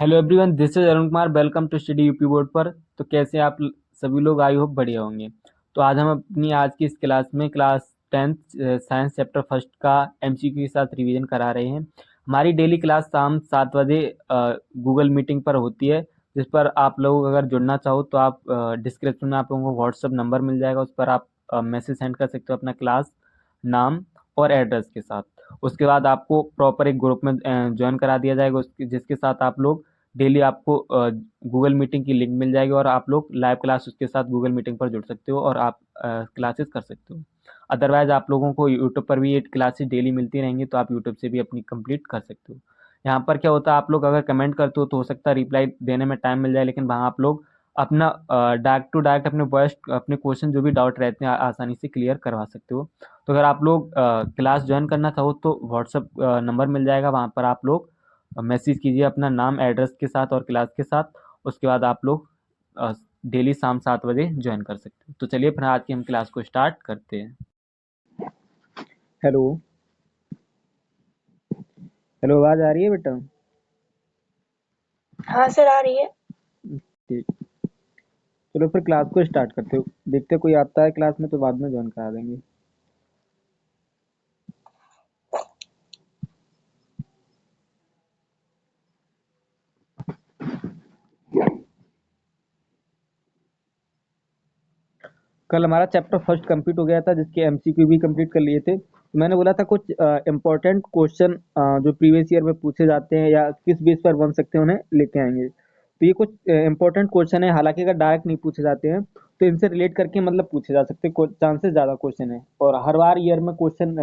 Hello everyone, this is Arun Kumar. Welcome to study UP board पर। तो कैसे आप सभी लोग? आई होप बढ़िया होंगे। तो आज हम अपनी आज की इस क्लास में class 10th science chapter first का एमसीक्यू के साथ रिवीजन करा रहे हैं। हमारी डेली क्लास शाम 7 बजे गूगल मीटिंग पर होती है, जिस पर आप लोग अगर जुड़ना चाहो तो आप डिस्क्रिप्शन में आप लोगों को व्हाट्सअप नंबर मिल जाएगा। उस पर आप मैसेज सेंड कर सकते हो अपना क्लास नाम और एड्रेस के साथ। उसके बाद आपको प्रॉपर एक ग्रुप में ज्वाइन करा दिया जाएगा, उसके जिसके साथ आप लोग डेली आपको गूगल मीटिंग की लिंक मिल जाएगी और आप लोग लाइव क्लास उसके साथ गूगल मीटिंग पर जुड़ सकते हो और आप क्लासेस कर सकते हो। अदरवाइज आप लोगों को यूट्यूब पर भी ये क्लासेस डेली मिलती रहेंगी, तो आप यूट्यूब से भी अपनी कंप्लीट कर सकते हो। यहाँ पर क्या होता है, आप लोग अगर कमेंट करते हो तो हो सकता है रिप्लाई देने में टाइम मिल जाए, लेकिन वहाँ आप लोग अपना डायरेक्ट टू डायरेक्ट अपने वॉइस अपने क्वेश्चन जो भी डाउट रहते हैं आसानी से क्लियर करवा सकते हो। तो अगर आप लोग क्लास ज्वाइन करना चाहो तो व्हाट्सअप नंबर मिल जाएगा, वहाँ पर आप लोग मैसेज कीजिए अपना नाम एड्रेस के साथ और क्लास के साथ। उसके बाद आप लोग डेली शाम 7 बजे ज्वाइन कर सकते हो। तो चलिए फिर आज की हम क्लास को स्टार्ट करते हैं। हेलो। हेलो, आवाज आ रही है बेटा? हाँ सर, आ रही है। ठीक। चलो फिर क्लास को स्टार्ट करते हो। देखते कोई आता है क्लास में तो बाद में ज्वाइन करा देंगे। कल हमारा चैप्टर फर्स्ट कंप्लीट हो गया था, जिसके एमसीक्यू भी कंप्लीट कर लिए थे। तो मैंने बोला था कुछ इम्पोर्टेंट क्वेश्चन जो प्रीवियस ईयर में पूछे जाते हैं या किस बेस पर बन सकते हैं उन्हें लेके आएंगे। तो ये कुछ इम्पोर्टेंट क्वेश्चन है, हालांकि अगर डायरेक्ट नहीं पूछे जाते हैं तो इनसे रिलेट करके मतलब पूछे जा सकते हैं। चांसेस ज़्यादा क्वेश्चन है और हर बार ईयर में क्वेश्चन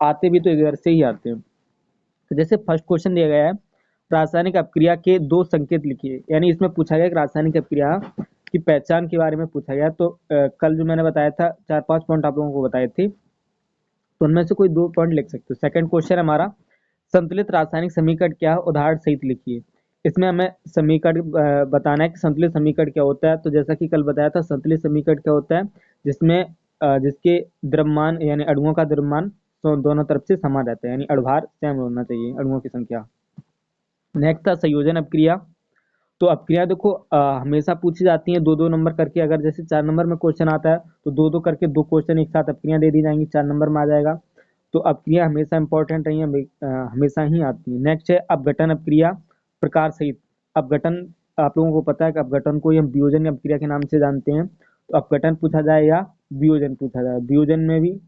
आते भी तो इधर से ही आते हैं। तो जैसे फर्स्ट क्वेश्चन दिया गया है, रासायनिक अपक्रिया के दो संकेत लिखिए। यानी इसमें पूछा गया कि रासायनिक अपक्रिया की पहचान के बारे में पूछा गया। तो कल जो मैंने बताया था 4-5 पॉइंट आप लोगों को बताए थे, तो उनमें से कोई 2 पॉइंट लिख सकते हो। सेकंड क्वेश्चन हमारा, संतुलित रासायनिक समीकरण क्या है, उदाहरण सहित लिखिए। इसमें हमें समीकरण बताना है कि संतुलित समीकरण क्या होता है। तो जैसा कि कल बताया था, संतुलित समीकरण क्या होता है, जिसमें जिसके द्रव्यमान यानी अणुओं का द्रव्यमान तो दोनों तरफ से समान रहता है, यानी अणुभार सेम होना चाहिए, अणुओं की संख्या। नेक्स्ट था संयोजन अपक्रिया। तो अपक्रिया देखो हमेशा पूछी जाती है 2-2 नंबर करके। अगर जैसे 4 नंबर में क्वेश्चन आता है तो 2-2 करके 2 क्वेश्चन एक साथ अपक्रिया दे दी जाएंगी, 4 नंबर में आ जाएगा। तो अपक्रिया हमेशा इंपॉर्टेंट रही है, हमेशा ही आती है। नेक्स्ट है अपघटन अपक्रिया प्रकार सहित। अपघटन आप लोगों को पता है कि अपघटन को हम वियोजन अपक्रिया के नाम से जानते हैं। तो अपघटन पूछा जाए या वियोजन पूछा जाए, वियोजन में भी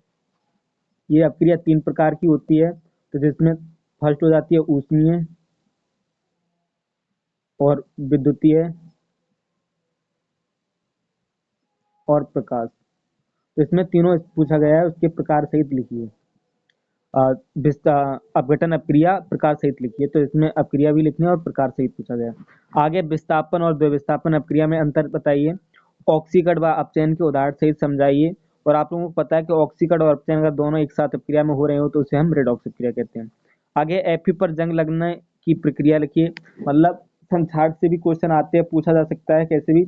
ये अपक्रिया 3 प्रकार की होती है। तो जिसमें फर्स्ट हो जाती है ऊष्मीय और विद्युतीय और प्रकाश। तो इसमें तीनों पूछा गया है, उसके प्रकार सहित लिखिए। अपघटन अपक्रिया प्रकार सहित लिखिए। तो इसमें अपक्रिया भी लिखनी है और प्रकार सहित पूछा गया है। आगे विस्थापन और द्विविस्थापन अपक्रिया में अंतर बताइए। ऑक्सीकरण व अपचयन के उदाहरण सहित समझाइए। और आप लोगों को पता है कि ऑक्सीकरण और अपचयन अगर दोनों एक साथ अपक्रिया में हो रहे हो तो उसे हम रेडॉक्स अपक्रिया कहते हैं। आगे एफी पर जंग लगने की प्रक्रिया लिखिए। मतलब संक्षार से भी क्वेश्चन आते हैं, पूछा जा सकता है, कैसे भी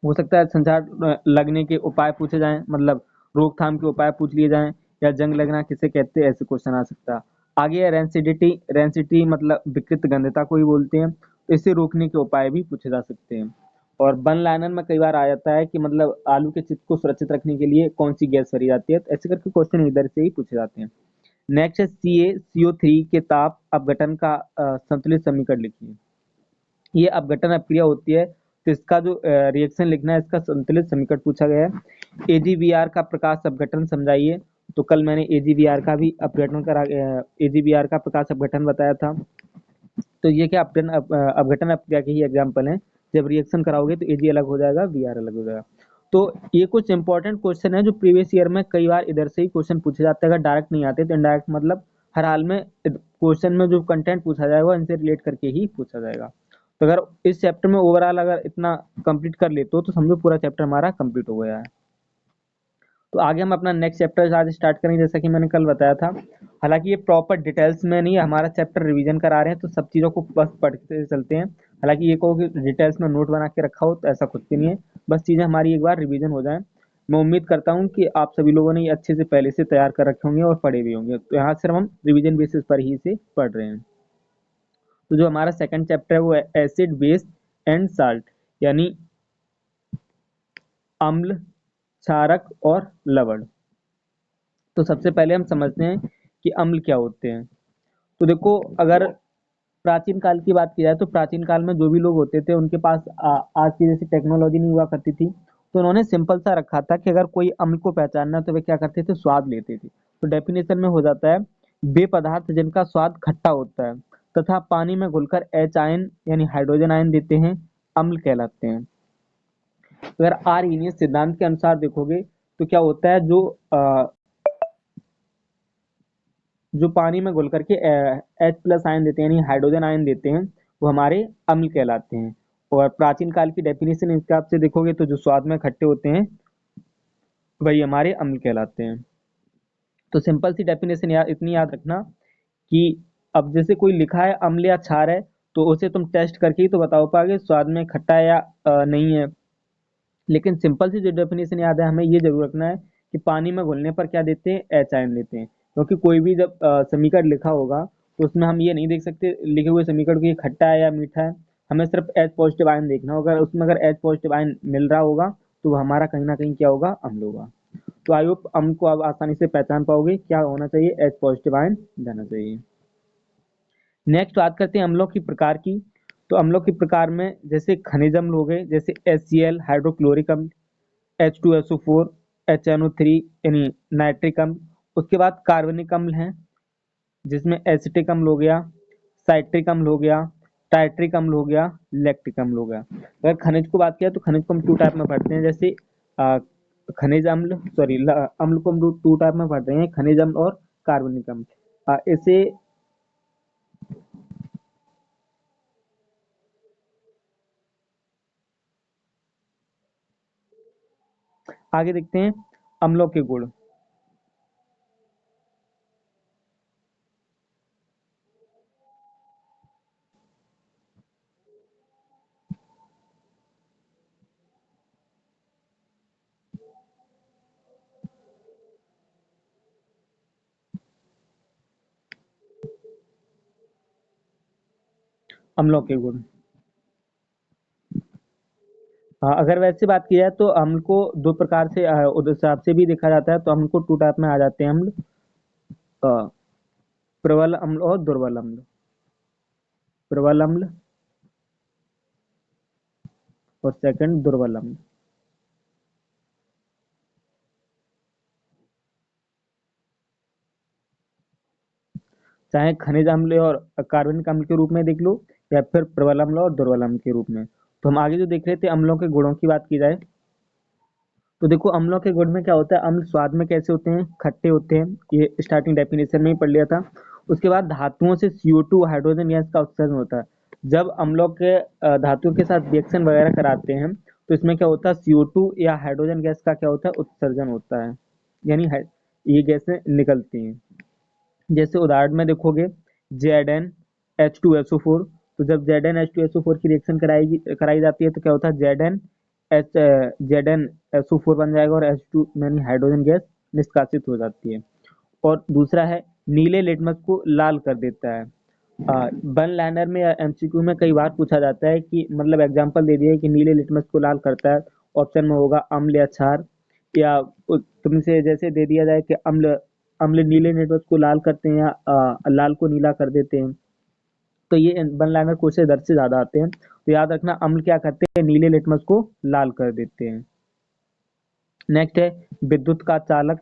हो सकता है। संचार लगने के उपाय पूछे जाएं, मतलब रोकथाम के उपाय पूछ लिए जाएं, या जंग लगना किसे कहते हैं, ऐसे क्वेश्चन आ सकता है। आगे है रेंसिडिटी। रेंसिटी मतलब विकृत गंधता को ही बोलते हैं। तो इसे रोकने के उपाय भी पूछे जा सकते हैं। और वन लाइनर में कई बार आ जाता है कि मतलब आलू के चिप्स को सुरक्षित रखने के लिए कौन सी गैस भरी जाती है। तो ऐसे करके क्वेश्चन इधर से ही पूछे जाते हैं। नेक्स्ट है CaCO3 के ताप अपघटन का संतुलित समीकरण लिखिए। ये अपघटन अपक्रिया होती है, तो इसका जो रिएक्शन लिखना है, इसका संतुलित समीकरण पूछा गया है। AgBr का प्रकाश अपघटन समझाइए। तो कल मैंने AgBr का भी अपघटन करा AgBr का प्रकाश अपघटन बताया था। तो ये क्या अपघटन अपक्रिया के ही एग्जाम्पल हैं। जब रिएक्शन कराओगे तो Ag अलग हो जाएगा, Br अलग हो जाएगा। तो ये कुछ इंपॉर्टेंट क्वेश्चन है जो प्रीवियस ईयर में कई बार इधर से ही क्वेश्चन पूछे जाते हैं। अगर डायरेक्ट नहीं आते तो इनडायरेक्ट, मतलब हर हाल में क्वेश्चन में जो कंटेंट पूछा जाएगा इनसे रिलेट करके ही पूछा जाएगा। तो अगर इस चैप्टर में ओवरऑल अगर इतना कंप्लीट कर लेते हो तो समझो पूरा चैप्टर हमारा कंप्लीट हो गया है। तो आगे हम अपना नेक्स्ट चैप्टर आज स्टार्ट करेंगे, जैसा कि मैंने कल बताया था। हालांकि ये प्रॉपर डिटेल्स में नहीं, हमारा चैप्टर रिवीजन करा रहे हैं तो सब चीज़ों को बस पढ़ते चलते हैं। हालांकि ये कहो कि डिटेल्स में नोट बना के रखा हो तो ऐसा कुछ भी नहीं है, बस चीज़ें हमारी एक बार रिवीजन हो जाए। मैं उम्मीद करता हूँ कि आप सभी लोगों ने ये अच्छे से पहले से तैयार कर रखे होंगे और पढ़े भी होंगे। तो यहाँ सिर्फ हम रिवीजन बेसिस पर ही से पढ़ रहे हैं। तो जो हमारा सेकंड चैप्टर है वो है एसिड, बेस एंड साल्ट, यानी अम्ल, क्षारक और लवण। तो सबसे पहले हम समझते हैं कि अम्ल क्या होते हैं। तो देखो, अगर प्राचीन काल की बात की जाए तो प्राचीन काल में जो भी लोग होते थे उनके पास आज की जैसी टेक्नोलॉजी नहीं हुआ करती थी, तो उन्होंने सिंपल सा रखा था कि अगर कोई अम्ल को पहचानना है तो वे क्या करते थे, स्वाद लेते थे। तो डेफिनेशन में हो जाता है, वे पदार्थ जिनका स्वाद खट्टा होता है तथा पानी में घुलकर एच आयन यानी हाइड्रोजन आयन देते हैं, अम्ल कहलाते हैं। अगर आर्यनियस सिद्धांत के अनुसार देखोगे तो क्या होता है, जो पानी में घुल करके H+ आयन देते हैं यानी हाइड्रोजन आयन देते हैं, वो हमारे अम्ल कहलाते हैं। और प्राचीन काल की डेफिनेशन इस हिसाब से देखोगे तो जो स्वाद में खट्टे होते हैं वही हमारे अम्ल कहलाते हैं। तो सिंपल सी डेफिनेशन इतनी याद रखना कि अब जैसे कोई लिखा है अम्ल या क्षार है, तो उसे तुम टेस्ट करके ही तो बता पाओगे स्वाद में खट्टा है या नहीं है। लेकिन सिंपल सी जो डेफिनेशन याद है, हमें ये जरूर रखना है कि पानी में घुलने पर क्या देते हैं, एच आयन देते हैं। क्योंकि कोई भी जब समीकरण लिखा होगा तो उसमें हम ये नहीं देख सकते लिखे हुए समीकरण को ये खट्टा है या मीठा है, हमें सिर्फ एच पॉजिटिव आयन देखना होगा। उसमें अगर एच पॉजिटिव आयन मिल रहा होगा तो वो हमारा कहीं ना कहीं क्या होगा, अम्ल होगा। तो आई होप अम्ल को आप आसानी से पहचान पाओगे, क्या होना चाहिए, एच पॉजिटिव आयन जाना चाहिए। नेक्स्ट बात करते हैं अम्लों की प्रकार की। तो अम्लों के प्रकार में जैसे खनिज अम्ल हो गए, जैसे HCl हाइड्रोक्लोरिक अम्ल, H2SO4, HNO3 यानी नाइट्रिक अम्ल। उसके बाद कार्बनिक अम्ल हैं जिसमें एसिटिक अम्ल हो गया, साइट्रिक अम्ल हो गया, टाइट्रिक अम्ल हो गया, लैक्टिक अम्ल हो गया। अगर खनिज को बात किया तो खनिज को हम टू टाइप में पढ़ते हैं, जैसे अ, खनिज अम्ल सॉरी अम्ल को हम टू टाइप में पढ़ते हैं, खनिज अम्ल और कार्बनिक अम्ल। इसे आगे देखते हैं अम्लों के गुण। अम्लों के गुण, अगर वैसे बात की जाए तो अम्ल को दो प्रकार से उस हिसाब से भी देखा जाता है। तो अम्ल को टू टाइप में आ जाते हैं अम्ल, अ, प्रबल अम्ल और दुर्बल अम्ल। प्रबल अम्ल और सेकंड दुर्बल अम्ल। चाहे खनिज अम्ल और कार्बनिक अम्ल के रूप में देख लो, या फिर प्रबल अम्ल और दुर्बल अम्ल के रूप में। तो हम आगे जो देख रहे थे अम्लों के गुणों की बात की जाए तो देखो, अम्लों के गुण में क्या होता है, अम्ल स्वाद में कैसे होते हैं, खट्टे होते हैं, ये स्टार्टिंग डेफिनेशन में ही पढ़ लिया था। उसके बाद धातुओं से CO2 हाइड्रोजन गैस का उत्सर्जन होता है। जब अम्लों के धातुओं के साथ रिएक्शन वगैरह कराते हैं तो इसमें क्या होता है, CO2 या हाइड्रोजन गैस का क्या होता है, उत्सर्जन होता है, यानी ये गैसें निकलती हैं। जैसे उदाहरण में देखोगे, Zn H2SO4। तो जब Zn H2SO4 की रिएक्शन कराई जाती है तो क्या होता है, Zn SO4 बन जाएगा और H2 यानी हाइड्रोजन गैस निष्कासित हो जाती है। और दूसरा है, नीले लिटमस को लाल कर देता है। वन लाइनर में या MCQ में कई बार पूछा जाता है कि मतलब एग्जांपल दे दिया है कि नीले लिटमस को लाल करता है। ऑप्शन में होगा अम्ल या क्षार, या तुमसे जैसे दे दिया जाए कि अम्ल अम्ल नीले लिटमस को लाल करते हैं या लाल को नीला कर देते हैं। तो ये वन लाइनर क्वेश्चन इधर से ज्यादा आते हैं। तो याद रखना, अम्ल क्या करते हैं, नीले लिटमस को लाल कर देते हैं। नेक्स्ट है विद्युत का चालक,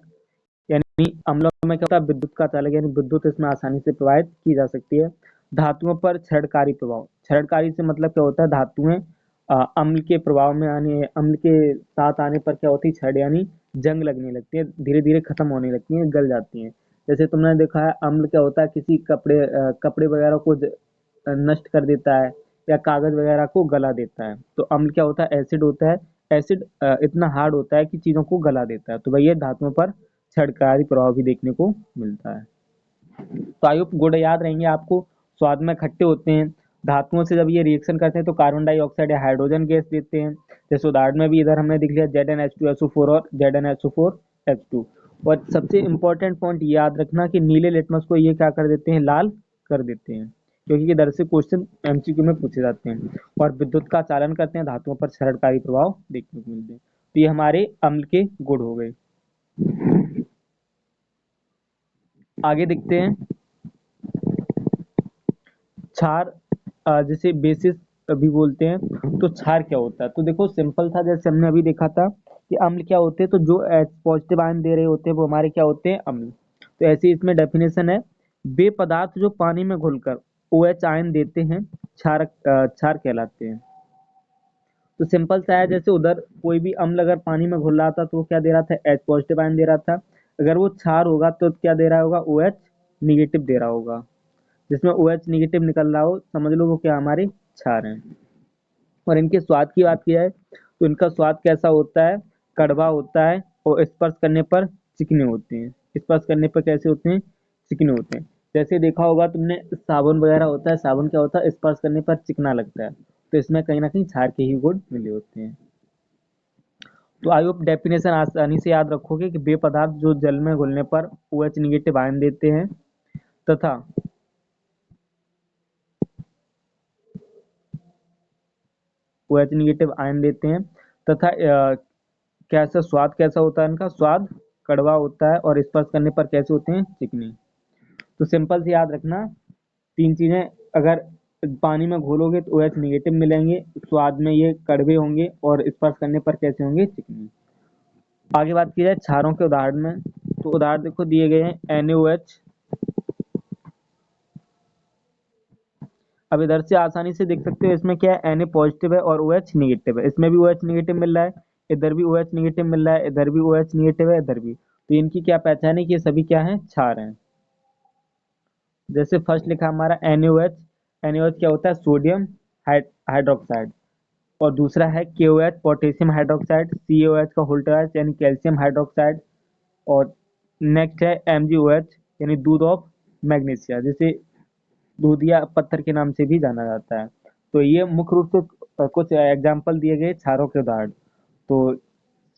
यानी अम्लों में क्या होता है, विद्युत का चालक, यानी विद्युत इसमें आसानी से प्रवाहित की जा सकती है। धातुओं पर क्षरणकारी प्रभाव, क्षरणकारी से मतलब क्या होता है, धातुएं अम्ल के प्रभाव में यानी अम्ल के साथ आने पर क्या होती है, क्षण यानी जंग लगने लगती है, धीरे धीरे खत्म होने लगती है, गल जाती है। जैसे तुमने देखा है अम्ल क्या होता है, किसी कपड़े वगैरह को नष्ट कर देता है या कागज वगैरह को गला देता है। तो अम्ल क्या होता है, एसिड होता है। एसिड इतना हार्ड होता है कि चीजों को गला देता है। तो वही है, धातुओं पर क्षणकारी प्रभाव भी देखने को मिलता है। तो आयुप गुण याद रहेंगे आपको, स्वाद में खट्टे होते हैं, धातुओं से जब ये रिएक्शन करते हैं तो कार्बन डाइऑक्साइड या हाइड्रोजन गैस देते हैं। जैसे उदाहरण में भी इधर हमने देख लिया Zn H2SO4 और Zn H2 और सबसे इंपॉर्टेंट पॉइंट याद रखना कि नीले लिटमस को ये क्या कर देते हैं, लाल कर देते हैं। क्योंकि इधर से क्वेश्चन एमसीक्यू में पूछे जाते हैं। और विद्युत का चालन करते हैं, धातुओं पर क्षरणकारी प्रभाव देखने को मिलते हैं। तो ये हमारे अम्ल के गुण हो गए। आगे देखते हैं क्षार, जिसे बेसिस भी बोलते हैं। तो क्षार क्या होता है? तो देखो सिंपल था, जैसे हमने अभी देखा था कि अम्ल क्या होते हैं, तो जो H पॉजिटिव आयन दे रहे होते हैं वो हमारे क्या होते हैं? अम्ल। तो ऐसे इसमें डेफिनेशन है, वे पदार्थ जो पानी में घुलकर OH आयन देते हैं क्षार कहलाते हैं। तो सिंपल सा है, जैसे उधर कोई भी अम्ल अगर पानी में घुल रहा था तो वो क्या दे रहा था? H पॉजिटिव आयन दे रहा था। अगर वो क्षार होगा तो क्या दे रहा होगा? OH निगेटिव दे रहा होगा। जिसमें OH निगेटिव निकल रहा हो, समझ लो वो क्या हमारे क्षार हैं। और इनके स्वाद की बात की जाए तो इनका स्वाद कैसा होता है? कड़वा होता है, और स्पर्श करने पर चिकने होते हैं। स्पर्श करने पर कैसे होते हैं? चिकने होते हैं। जैसे देखा होगा तुमने, साबुन वगैरह होता है, साबुन क्या होता है? स्पर्श करने पर चिकना लगता है। तो इसमें कहीं ना कहीं क्षार के ही गुण मिले होते हैं। तो आई होप डेफिनेशन आसानी से याद रखोगे कि वे पदार्थ जो जल में घुलने पर OH निगेटिव आयन देते हैं तथा OH निगेटिव आयन देते हैं तथा कैसा स्वाद कैसा होता है? इनका स्वाद कड़वा होता है, और स्पर्श करने पर कैसे होते हैं? चिकने। तो सिंपल से याद रखना, तीन चीजें, अगर पानी में घोलोगे तो OH निगेटिव मिलेंगे, स्वाद में ये कड़वे होंगे, और स्पर्श करने पर कैसे होंगे? चिकने। आगे बात की जाए क्षारों के उदाहरण में, तो उदाहरण देखो दिए गए हैं NaOH। अब इधर से आसानी से देख सकते हो, इसमें क्या है? Na पॉजिटिव है और OH निगेटिव है। इसमें भी OH निगेटिव मिल रहा है, इधर भी OH निगेटिव मिल रहा है, इधर भी OH निगेटिव है, इधर भी। तो इनकी क्या पहचान है कि ये सभी क्या हैं? क्षार हैं। जैसे फर्स्ट लिखा हमारा NaOH। NaOH क्या होता है? Sodium hydroxide. और दूसरा है KOH, पोटेशियम हाइड्रोक्साइड। CaOH का होल्टेज यानी कैल्शियम हाइड्रोक्साइड। और नेक्स्ट है MgOH, यानी दूध ऑफ मैग्नीशिया, जिसे दूधिया पत्थर के नाम से भी जाना जाता है। तो ये मुख्य रूप से कुछ एग्जाम्पल दिए गए क्षारों के उदाहरण। तो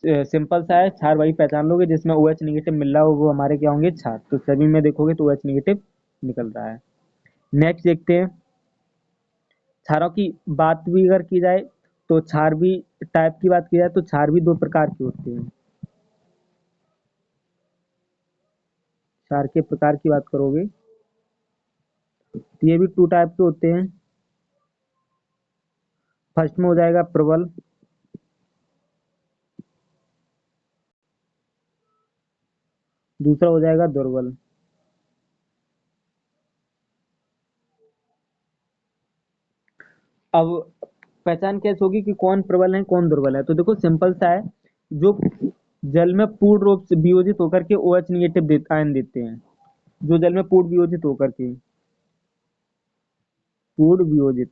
सिंपल सा है, क्षार वही पहचान लोगे जिसमें OH निगेटिव मिल रहा हो, वो हमारे क्या होंगे? क्षार। तो सभी में देखोगे तो OH निगेटिव निकल रहा है। नेक्स्ट देखते हैं, क्षारों की बात भी अगर की जाए तो क्षार भी टाइप की बात की जाए तो क्षार भी दो प्रकार के होते हैं। क्षार के प्रकार की बात करोगे तो ये भी टू टाइप के होते हैं। फर्स्ट में हो जाएगा प्रबल, दूसरा हो जाएगा दुर्बल। अब पहचान कैसे होगी कि कौन प्रबल है कौन दुर्बल है? तो देखो सिंपल सा है, जो जल में पूर्ण रूप से वियोजित होकर के OH निगेटिव आयन देते हैं, जो जल में पूर्ण वियोजित होकर के, पूर्ण वियोजित,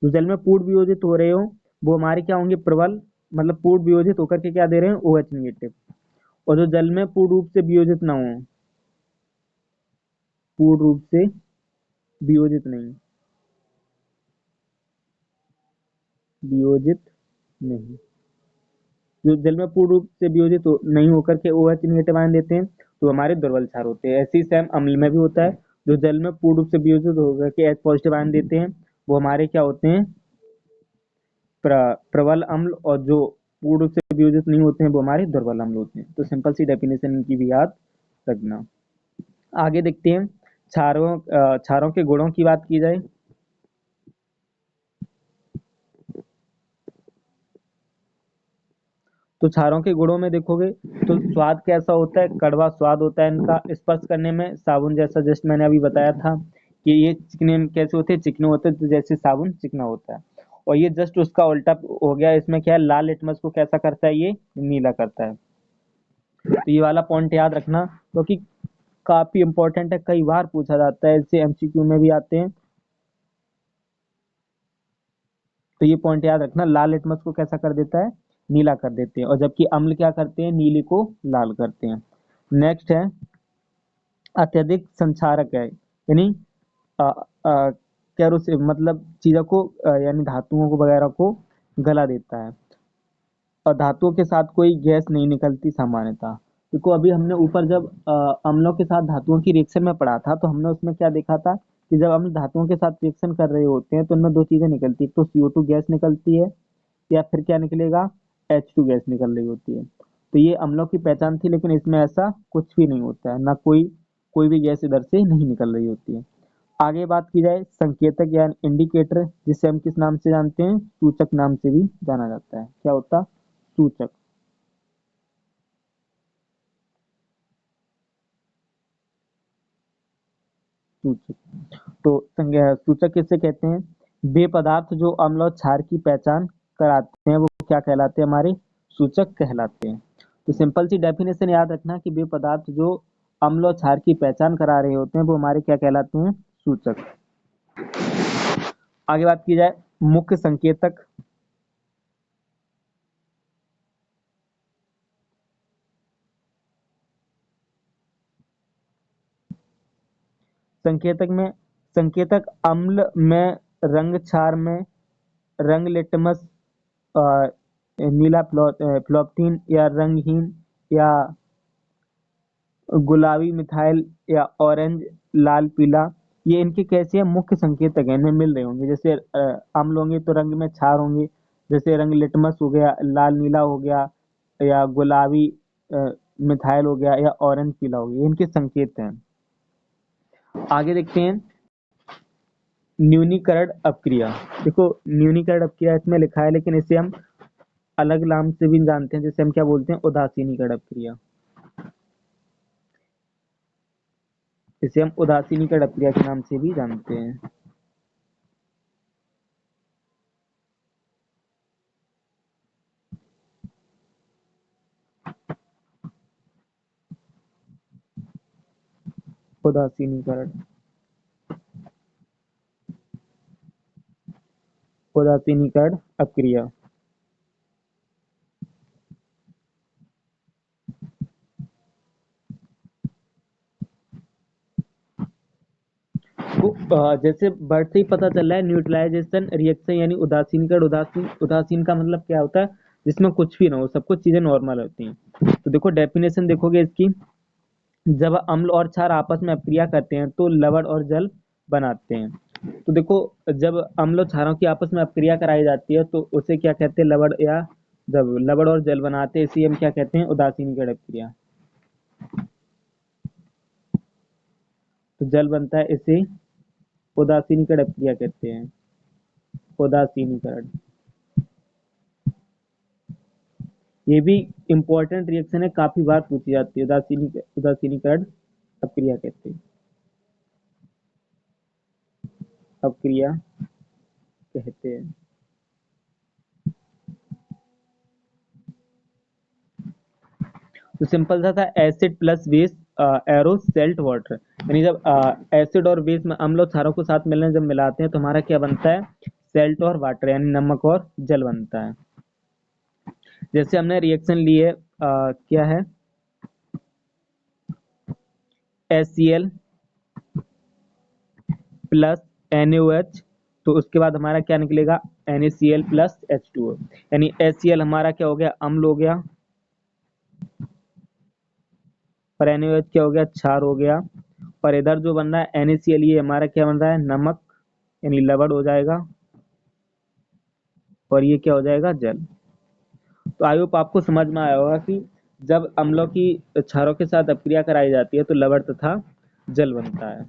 जो जल में पूर्ण वियोजित हो रहे हो वो हमारे क्या होंगे? प्रबल। मतलब पूर्ण वियोजित होकर के क्या दे रहे हैं? OH negative. और जो जल में पूर्ण रूप से वियोजित ना हो, पूर्ण रूप से वियोजित नहीं, वियोजित नहीं, जो जल में पूर्ण रूप से वियोजित नहीं होकर के OH निगेटिव आयन देते हैं तो हमारे दुर्बल क्षार होते हैं। ऐसे ही सेम अम्ल में भी होता है, जो जल में पूर्ण रूप से वियोजित होकर के H पॉजिटिव आयन देते हैं वो हमारे क्या होते हैं? प्रबल अम्ल। और जो पूर्ण रूप से वियोजित नहीं होते हैं वो हमारे दुर्बल अम्ल होते हैं। तो सिंपल सी डेफिनेशन इनकी भी याद रखना। आगे देखते हैं क्षारों के गुणों की बात की जाए तो क्षारों के गुणों में देखोगे तो स्वाद कैसा होता है? कड़वा स्वाद होता है इनका। स्पर्श करने में साबुन जैसा, जस्ट मैंने अभी बताया था कि ये चिकने कैसे होते हैं? चिकने होते हैं, तो जैसे साबुन चिकना होता है। और ये जस्ट उसका उल्टा हो गया, इसमें क्या है? लाल लिटमस को कैसा करता है? ये नीला करता है। तो ये वाला पॉइंट याद रखना, क्योंकि काफी इंपॉर्टेंट है, कई बार पूछा जाता है, इससे MCQ में भी आते हैं। तो ये पॉइंट याद रखना, लाल लिटमस को कैसा कर देता है? नीला कर देते हैं। और जबकि अम्ल क्या करते हैं? नीले को लाल करते हैं। नेक्स्ट है अत्यधिक संक्षारक है, यानी कैरोसिव, मतलब चीजों को यानी धातुओं को वगैरह को गला देता है। और धातुओं के साथ कोई गैस नहीं निकलती सामान्यतः। देखो अभी हमने ऊपर जब अम्लों के साथ धातुओं की रिएक्शन में पढ़ा था, तो हमने उसमें क्या देखा था कि जब हम धातुओं के साथ रिएक्शन कर रहे होते हैं तो उनमें दो चीजें निकलती है, एक तो CO2 गैस निकलती है या फिर क्या निकलेगा, H2 गैस निकल रही होती है। तो ये अम्लों की पहचान थी, लेकिन इसमें ऐसा कुछ भी नहीं होता है, ना कोई कोई भी गैस इधर से नहीं निकल रही होती है। आगे बात की जाए संकेतक या इंडिकेटर, जिसे हम किस नाम से जानते हैं, सूचक नाम से भी जाना जाता है। क्या होता, सूचक। सूचक तो सूचक किससे कहते हैं, वे पदार्थ जो अम्ल और क्षार की पहचान कराते हैं वो क्या कहलाते हैं, हमारे सूचक कहलाते हैं। तो सिंपल सी डेफिनेशन याद रखना कि वे पदार्थ जो अम्ल और क्षार की पहचान करा रहे होते हैं वो हमारे क्या कहलाते हैं, सूचक। आगे बात की जाए मुख्य संकेतक। संकेतक में संकेतक अम्ल में रंग, क्षार में रंग, लिटमस, अ, नीला फ्लोप्टीन या रंगहीन या गुलाबी मिथाइल या ऑरेंज लाल पीला, ये इनके कैसे हैं, मुख्य संकेतक हैं, इनमें मिल रहे होंगे। जैसे अम्ल होंगे तो रंग में क्षार होंगे, जैसे रंग लिटमस हो गया, लाल नीला हो गया, या गुलाबी मिथाइल हो गया, या ऑरेंज पीला हो गया, ये इनके संकेत हैं। आगे देखते हैं न्यूनीकरण अपक्रिया। देखो न्यूनीकरण अपक्रिया इसमें लिखा है, लेकिन इसे हम अलग नाम से भी जानते हैं, जैसे हम क्या बोलते हैं, उदासीनीकरण अपक्रिया। इसे हम उदासीनीकरण अपक्रिया के नाम से भी जानते हैं। उदासीनीकरण उदासीनीकरण अपक्रिया। जैसे वर्ड से ही पता चल रहा है, न्यूट्रलाइजेशन रिएक्शन यानी उदासीनीकरण। उदासीन का मतलब क्या होता है, जिसमें कुछ भी ना हो, सब कुछ चीजें नॉर्मल होती हैं। तो देखो डेफिनेशन देखोगे इसकी, जब अम्ल और क्षार आपस में अपक्रिया करते हैं तो लवण और जल बनाते हैं। तो देखो जब अम्ल और क्षारों की आपस में अपक्रिया कराई जाती है तो उसे क्या कहते हैं, लवण, या जब लवण और जल बनाते हैं इसे हम क्या कहते हैं, उदासीनीकरण अपक्रिया। तो जल बनता है, इसे उदासीनीकरण अपक्रिया कहते हैं, उदासीनीकरण। ये भी इंपॉर्टेंट रिएक्शन है, काफी बार पूछी जाती है, उदासीनीकरण अपक्रिया कहते हैं, अपक्रिया कहते हैं। तो सिंपल सा था, acid plus base arrow salt water, यानी जब एसिड और बेस में अम्ल और क्षारों को साथ मिलने जब मिलाते हैं तो हमारा क्या बनता है, सेल्ट और वाटर यानी नमक और जल बनता है। जैसे हमने रिएक्शन ली है, क्या है, HCl प्लस NaOH, तो उसके बाद हमारा क्या निकलेगा, NaCl प्लस H2O, यानी HCl हमारा क्या हो गया, अम्ल हो गया, और NaOH क्या हो गया, क्षार हो गया, और इधर जो बन रहा है NaCl, ये हमारा क्या बन रहा है, नमक यानी लवण हो जाएगा, और ये क्या हो जाएगा, जल। तो आई होप आपको समझ में आया होगा कि जब अम्लों की क्षारों के साथ अपक्रिया कराई जाती है तो लवण तथा जल बनता है।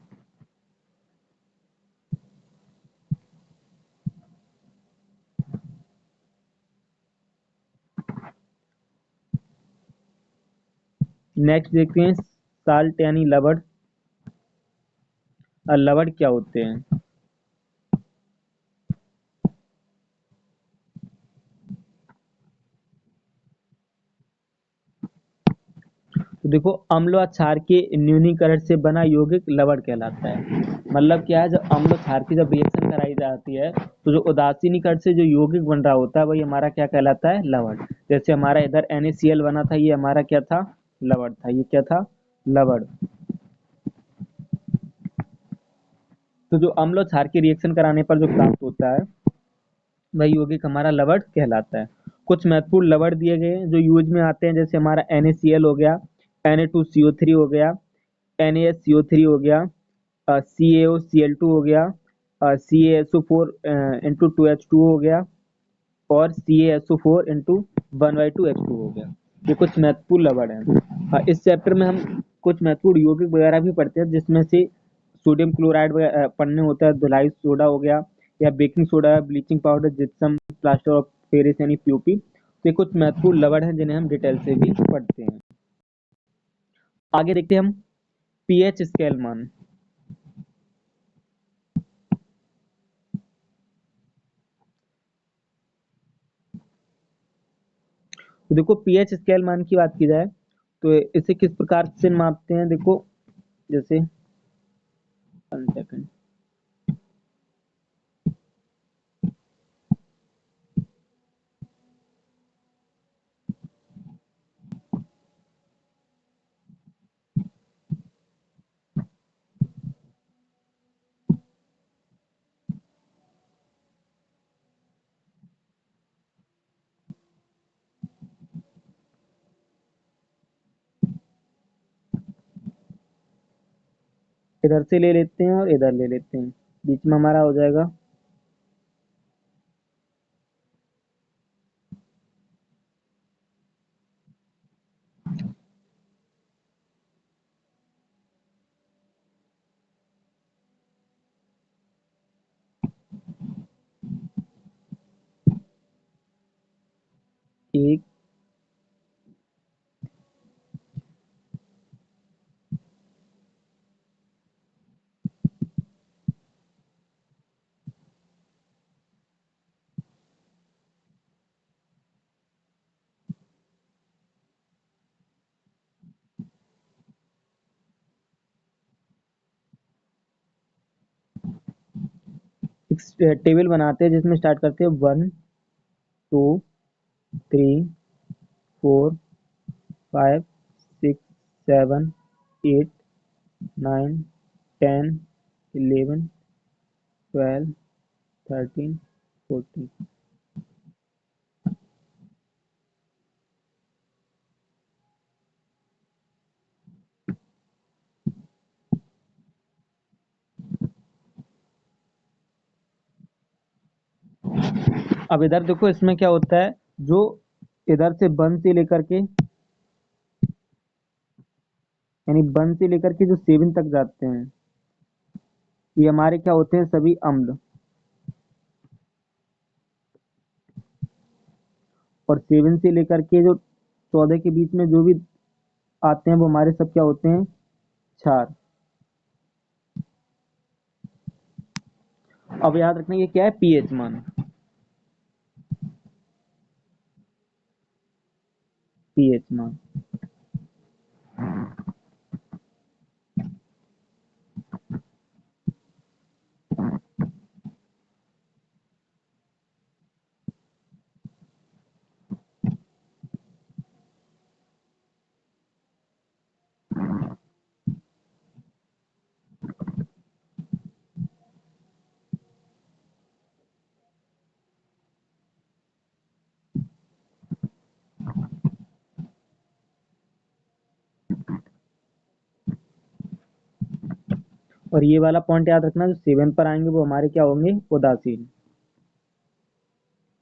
नेक्स्ट देखते हैं साल्ट यानी लवण। लवण क्या होते हैं, तो देखो अम्ल व क्षार के न्यूनीकरण से बना यौगिक लवण कहलाता है। मतलब क्या है, जब अम्ल और क्षार की जब रिएक्शन कराई जाती है तो जो उदासीनीकरण से जो यौगिक बन रहा होता है वही हमारा क्या कहलाता है, लवण। जैसे हमारा इधर NaCl बना था, ये हमारा क्या था, लवण था, ये क्या था, लवण। तो जो अम्ल और क्षार के रिएक्शन कराने पर जो प्राप्त होता है वही यौगिक हमारा लवण कहलाता है। कुछ महत्वपूर्ण लवण दिए गए हैं जो यूज में आते हैं, जैसे हमारा NaCl हो गया, Na2CO3 हो गया, NaSCO3 हो गया, CaOCl2 हो गया, CaSO4 इंटू 2H2 हो गया, और CaSO4 इंटू 1/2H2 हो गया। ये कुछ महत्वपूर्ण लवण है। इस चैप्टर में हम कुछ महत्वपूर्ण यौगिक वगैरह भी पढ़ते हैं, जिसमें से सोडियम क्लोराइड पढ़ने होता है, धुलाई सोडा हो गया, या baking soda, bleaching powder, gypsum, plaster of Paris यानी पीओपी। तो ये कुछ महत्वपूर्ण लवण है जिन्हें हम डिटेल से भी पढ़ते हैं। आगे देखते हैं हम पीएच स्केल मान। तो देखो पीएच स्केल मान की बात की जाए तो इसे किस प्रकार से मापते हैं, देखो जैसे 1 सेकंड। इधर से ले लेते हैं और इधर ले लेते हैं, बीच में हमारा हो जाएगा 1। एक टेबल बनाते हैं जिसमें स्टार्ट करते हैं 1 2 3 4 5 6 7 8 9 10 11 12 13 14। अब इधर देखो इसमें क्या होता है, जो इधर से 1 से लेकर के यानी 1 से लेकर के जो 7 तक जाते हैं, ये हमारे क्या होते हैं, सभी अम्ल। और 7 से लेकर के जो 14 के बीच में जो भी आते हैं वो हमारे सब क्या होते हैं, क्षार। अब याद रखना ये क्या है, पीएच मान। पीएच मान। और ये वाला पॉइंट याद रखना, जो 7 पर आएंगे वो हमारे क्या होंगे, उदासीन।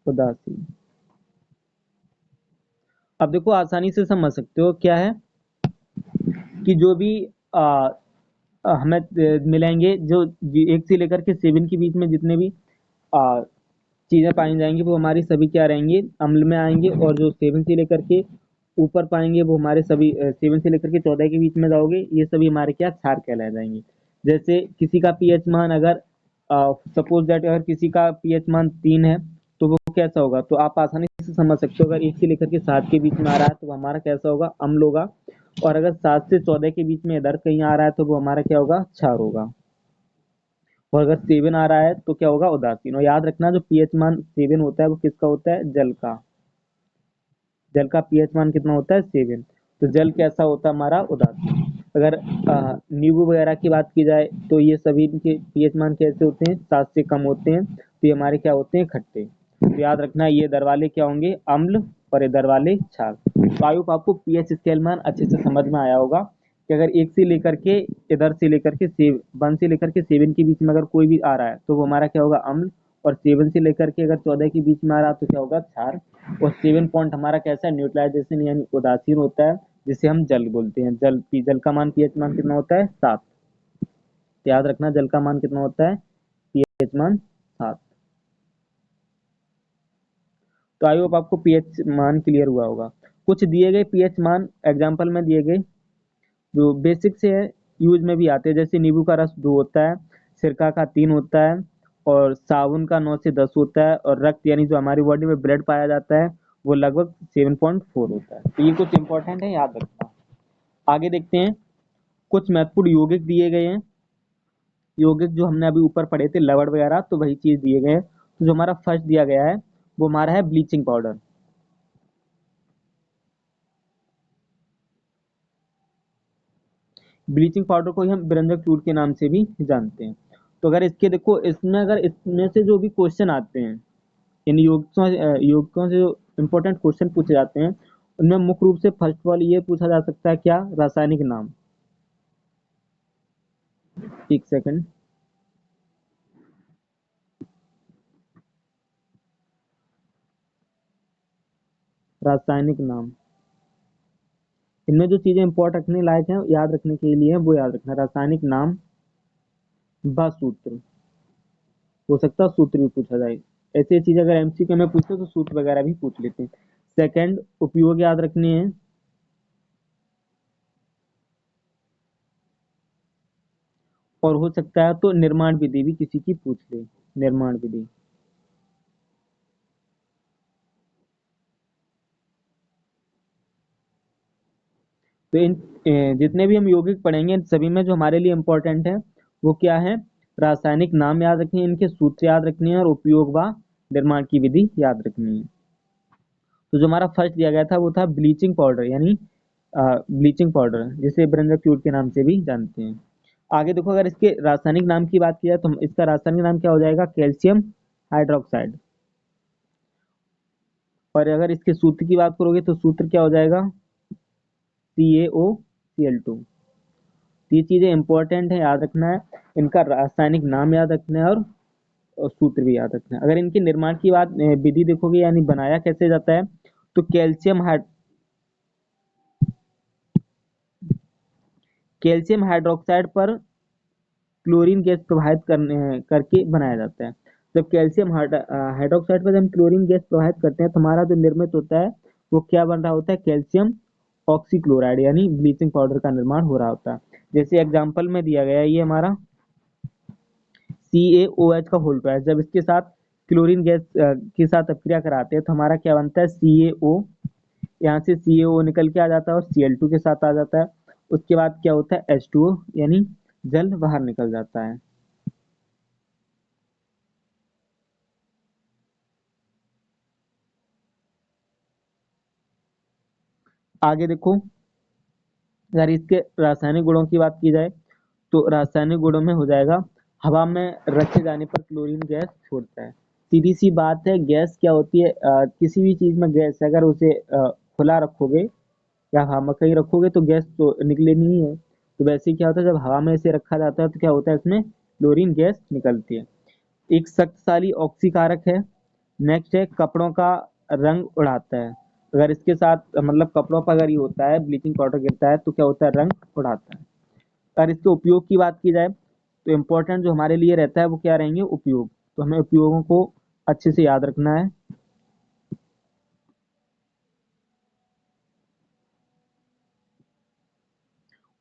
उदासीन। अब देखो आसानी से समझ सकते हो क्या है, कि जो भी हमें मिलेंगे, जो 1 से लेकर के 7 के बीच में जितने भी आ, चीजें पाई जाएंगी वो हमारी सभी क्या रहेंगी, अम्ल में आएंगे। और जो 7 से लेकर के ऊपर पाएंगे वो हमारे सभी 7 से लेकर के 14 के बीच में जाओगे, ये सभी हमारे क्या, क्षार कहलाए जाएंगे। जैसे किसी का पीएच मान अगर सपोज दैट अगर किसी का पीएच मान 3 है, तो वो कैसा होगा, तो आप आसानी से समझ सकते हो, अगर 1 से लेकर के 7 के बीच में आ रहा है तो वो हमारा कैसा होगा, अम्ल होगा। और अगर 7 से 14 के बीच में इधर कहीं आ रहा है तो वो हमारा क्या होगा, क्षार होगा। और अगर 7 आ रहा है तो क्या होगा, उदासीन। और याद रखना जो पीएच मान 7 होता है वो किसका होता है, जल का। जल का पीएच मान कितना होता है, 7। तो जल कैसा होता है हमारा, उदासीन। अगर नींबू वगैरह की बात की जाए तो ये सभी के पीएच मान कैसे होते हैं, 7 से कम होते हैं, तो ये हमारे क्या होते हैं, खट्टे। तो याद रखना ये दर वाले क्या होंगे, अम्ल और इधर वाले 4। तो आई होप आपको पीएच स्केल मान अच्छे से समझ में आया होगा कि अगर 1 से लेकर के इधर से लेकर के 1 से लेकर के 7 के बीच में अगर कोई भी आ रहा है तो वो हमारा क्या होगा, अम्ल। और 7 से लेकर के अगर 14 के बीच में आ रहा है तो क्या होगा, क्षार। और 7 पॉइंट हमारा कैसा है, न्यूट्रलाइजेशन यानी उदासीन होता है, जिसे हम जल बोलते हैं। जल का मान, पीएच मान कितना होता है, 7। याद रखना, जल का मान कितना होता है, पीएच मान 7। तो आई होप आपको पीएच मान क्लियर हुआ होगा। कुछ दिए गए पीएच मान एग्जांपल में दिए गए जो बेसिक से है, यूज में भी आते हैं, जैसे नींबू का रस 2 होता है, सिरका का 3 होता है, और साबुन का 9 से 10 होता है, और रक्त यानी जो हमारी बॉडी में ब्लड पाया जाता है वो लगभग 7.4 होता है। तो ये कुछ इंपॉर्टेंट है, याद रखना। आगे देखते हैं, कुछ महत्वपूर्ण यौगिक दिए गए हैं। यौगिक जो हमने अभी ऊपर पढ़े थे लवण वगैरह, तो वही चीज दिए गए हैं। तो जो हमारा फर्स्ट दिया गया है वो हमारा है ब्लीचिंग पाउडर। ब्लीचिंग पाउडर को ही हम बिरंजक चूर्ण के नाम से भी जानते हैं। तो अगर इसके देखो, इसमें अगर इसमें से जो भी क्वेश्चन आते हैं, इन यौगिकों से जो इम्पोर्टेंट क्वेश्चन पूछे जाते हैं, उनमें मुख्य रूप से फर्स्ट ऑफ ऑल ये पूछा जा सकता है, क्या, रासायनिक नाम। एक सेकंड। रासायनिक नाम, इनमें जो चीजें इंपॉर्ट रखने लायक हैं, याद रखने के लिए वो याद रखना, रासायनिक नाम व सूत्र। हो सकता है सूत्र भी पूछा जाए। ऐसी चीज अगर एमसीक्यू में पूछते तो सूत्र वगैरह भी पूछ लेते हैं। सेकंड, उपयोग याद रखने हैं। और हो सकता है तो निर्माण विधि भी किसी की पूछ ले, निर्माण विधि। तो इन जितने भी हम यौगिक पढ़ेंगे इन सभी में जो हमारे लिए इम्पोर्टेंट है वो क्या है, रासायनिक नाम याद रखनी है, इनके सूत्र याद रखनी है, और उपयोग व निर्माण की विधि याद रखनी है। तो जो हमारा फर्स्ट दिया गया था वो था ब्लीचिंग पाउडर, यानी ब्लीचिंग पाउडर, जिसे ब्रंजक फ्लूइड के नाम से भी जानते हैं। आगे देखो, अगर इसके रासायनिक नाम की बात की जाए तो इसका रासायनिक नाम क्या हो जाएगा, कैल्शियम हाइड्रोक्साइड। और अगर इसके सूत्र की बात करोगे तो सूत्र क्या हो जाएगा, CaOCl2। ये चीजें इंपॉर्टेंट है, याद रखना है। इनका रासायनिक नाम याद रखना है, और सूत्र भी याद रखना है। अगर इनके निर्माण की बात, विधि देखोगे यानी बनाया कैसे जाता है, तो कैल्शियम हाइड्रोक्साइड पर क्लोरीन गैस प्रवाहित करके बनाया जाता है। जब कैल्शियम हाइड्रोक्साइड पर जब हम क्लोरीन गैस प्रवाहित करते हैं तो हमारा जो निर्मित होता है वो क्या बन रहा होता है, कैल्शियम ऑक्सीक्लोराइड, यानी ब्लीचिंग पाउडर का निर्माण हो रहा होता है। जैसे एग्जाम्पल में दिया गया है, ये हमारा CaOH का होल ट्वाइस, जब इसके साथ क्लोरीन गैस के साथ अपक्रिया कराते हैं तो हमारा क्या बनता है, CaO। यहाँ से CaO निकल के आ जाता है और Cl2 के साथ आ जाता है। उसके बाद क्या होता है, H2O, यानी जल बाहर निकल जाता है। आगे देखो, अगर इसके रासायनिक गुणों की बात की जाए तो रासायनिक गुणों में हो जाएगा, हवा में रखे जाने पर क्लोरीन गैस छोड़ता है। सीधी सी बात है, गैस क्या होती है, किसी भी चीज में गैस अगर उसे खुला रखोगे या हवा में कहीं रखोगे तो गैस तो निकले नहीं है। तो वैसे क्या होता है, जब हवा में इसे रखा जाता है तो क्या होता है, इसमें क्लोरीन गैस निकलती है। एक शक्तिशाली ऑक्सीकारक है। नेक्स्ट है, कपड़ों का रंग उड़ाता है। अगर इसके साथ मतलब कपड़ों पर अगर ये होता है, ब्लीचिंग पाउडर गिरता है तो क्या होता है, रंग उड़ाता है। अगर इसके उपयोग की बात की जाए तो इम्पोर्टेंट जो हमारे लिए रहता है वो क्या रहेंगे, उपयोग। तो हमें उपयोगों को अच्छे से याद रखना है।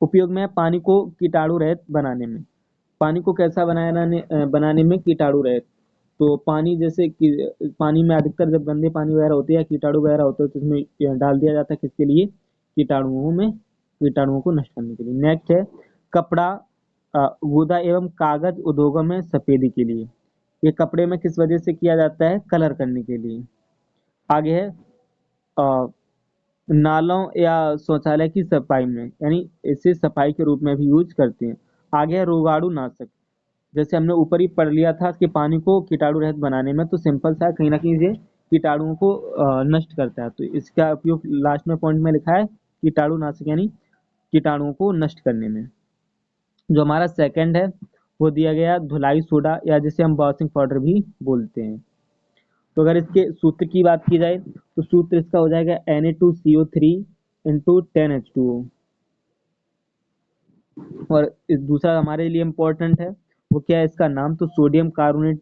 उपयोग में पानी को कीटाणु रहित बनाने में। पानी को कैसा बनाने में कीटाणु रहित। तो पानी जैसे कि पानी में अधिकतर जब गंदे पानी वगैरह होते हैं या कीटाणु वगैरह होते हैं तो उसमें डाल दिया जाता है, किसके लिए, कीटाणुओं को नष्ट करने के लिए। नेक्स्ट है, कपड़ा, गुदा एवं कागज उद्योगों में सफेदी के लिए। ये कपड़े में किस वजह से किया जाता है, कलर करने के लिए। आगे है, अ, नालों या शौचालय की सफाई में, यानी इसे सफाई के रूप में भी यूज करते हैं। आगे है, रोगाणु नाशक। जैसे हमने ऊपर ही पढ़ लिया था कि पानी को कीटाणु रहित बनाने में, तो सिंपल सा है, कहीं ना कहीं ये कीटाणुओं को नष्ट करता है। तो इसका उपयोग लास्ट में पॉइंट में लिखा है कीटाणुनाशक यानी कीटाणुओं को नष्ट करने में। जो हमारा सेकंड है वो दिया गया धुलाई सोडा या जिसे हम वॉशिंग पाउडर भी बोलते हैं। तो अगर इसके सूत्र की बात की जाए तो सूत्र इसका हो जाएगा Na2CO3 इंटू 10H2O। और इस दूसरा हमारे लिए इम्पोर्टेंट है वो क्या है इसका नाम, तो सोडियम कार्बोनेट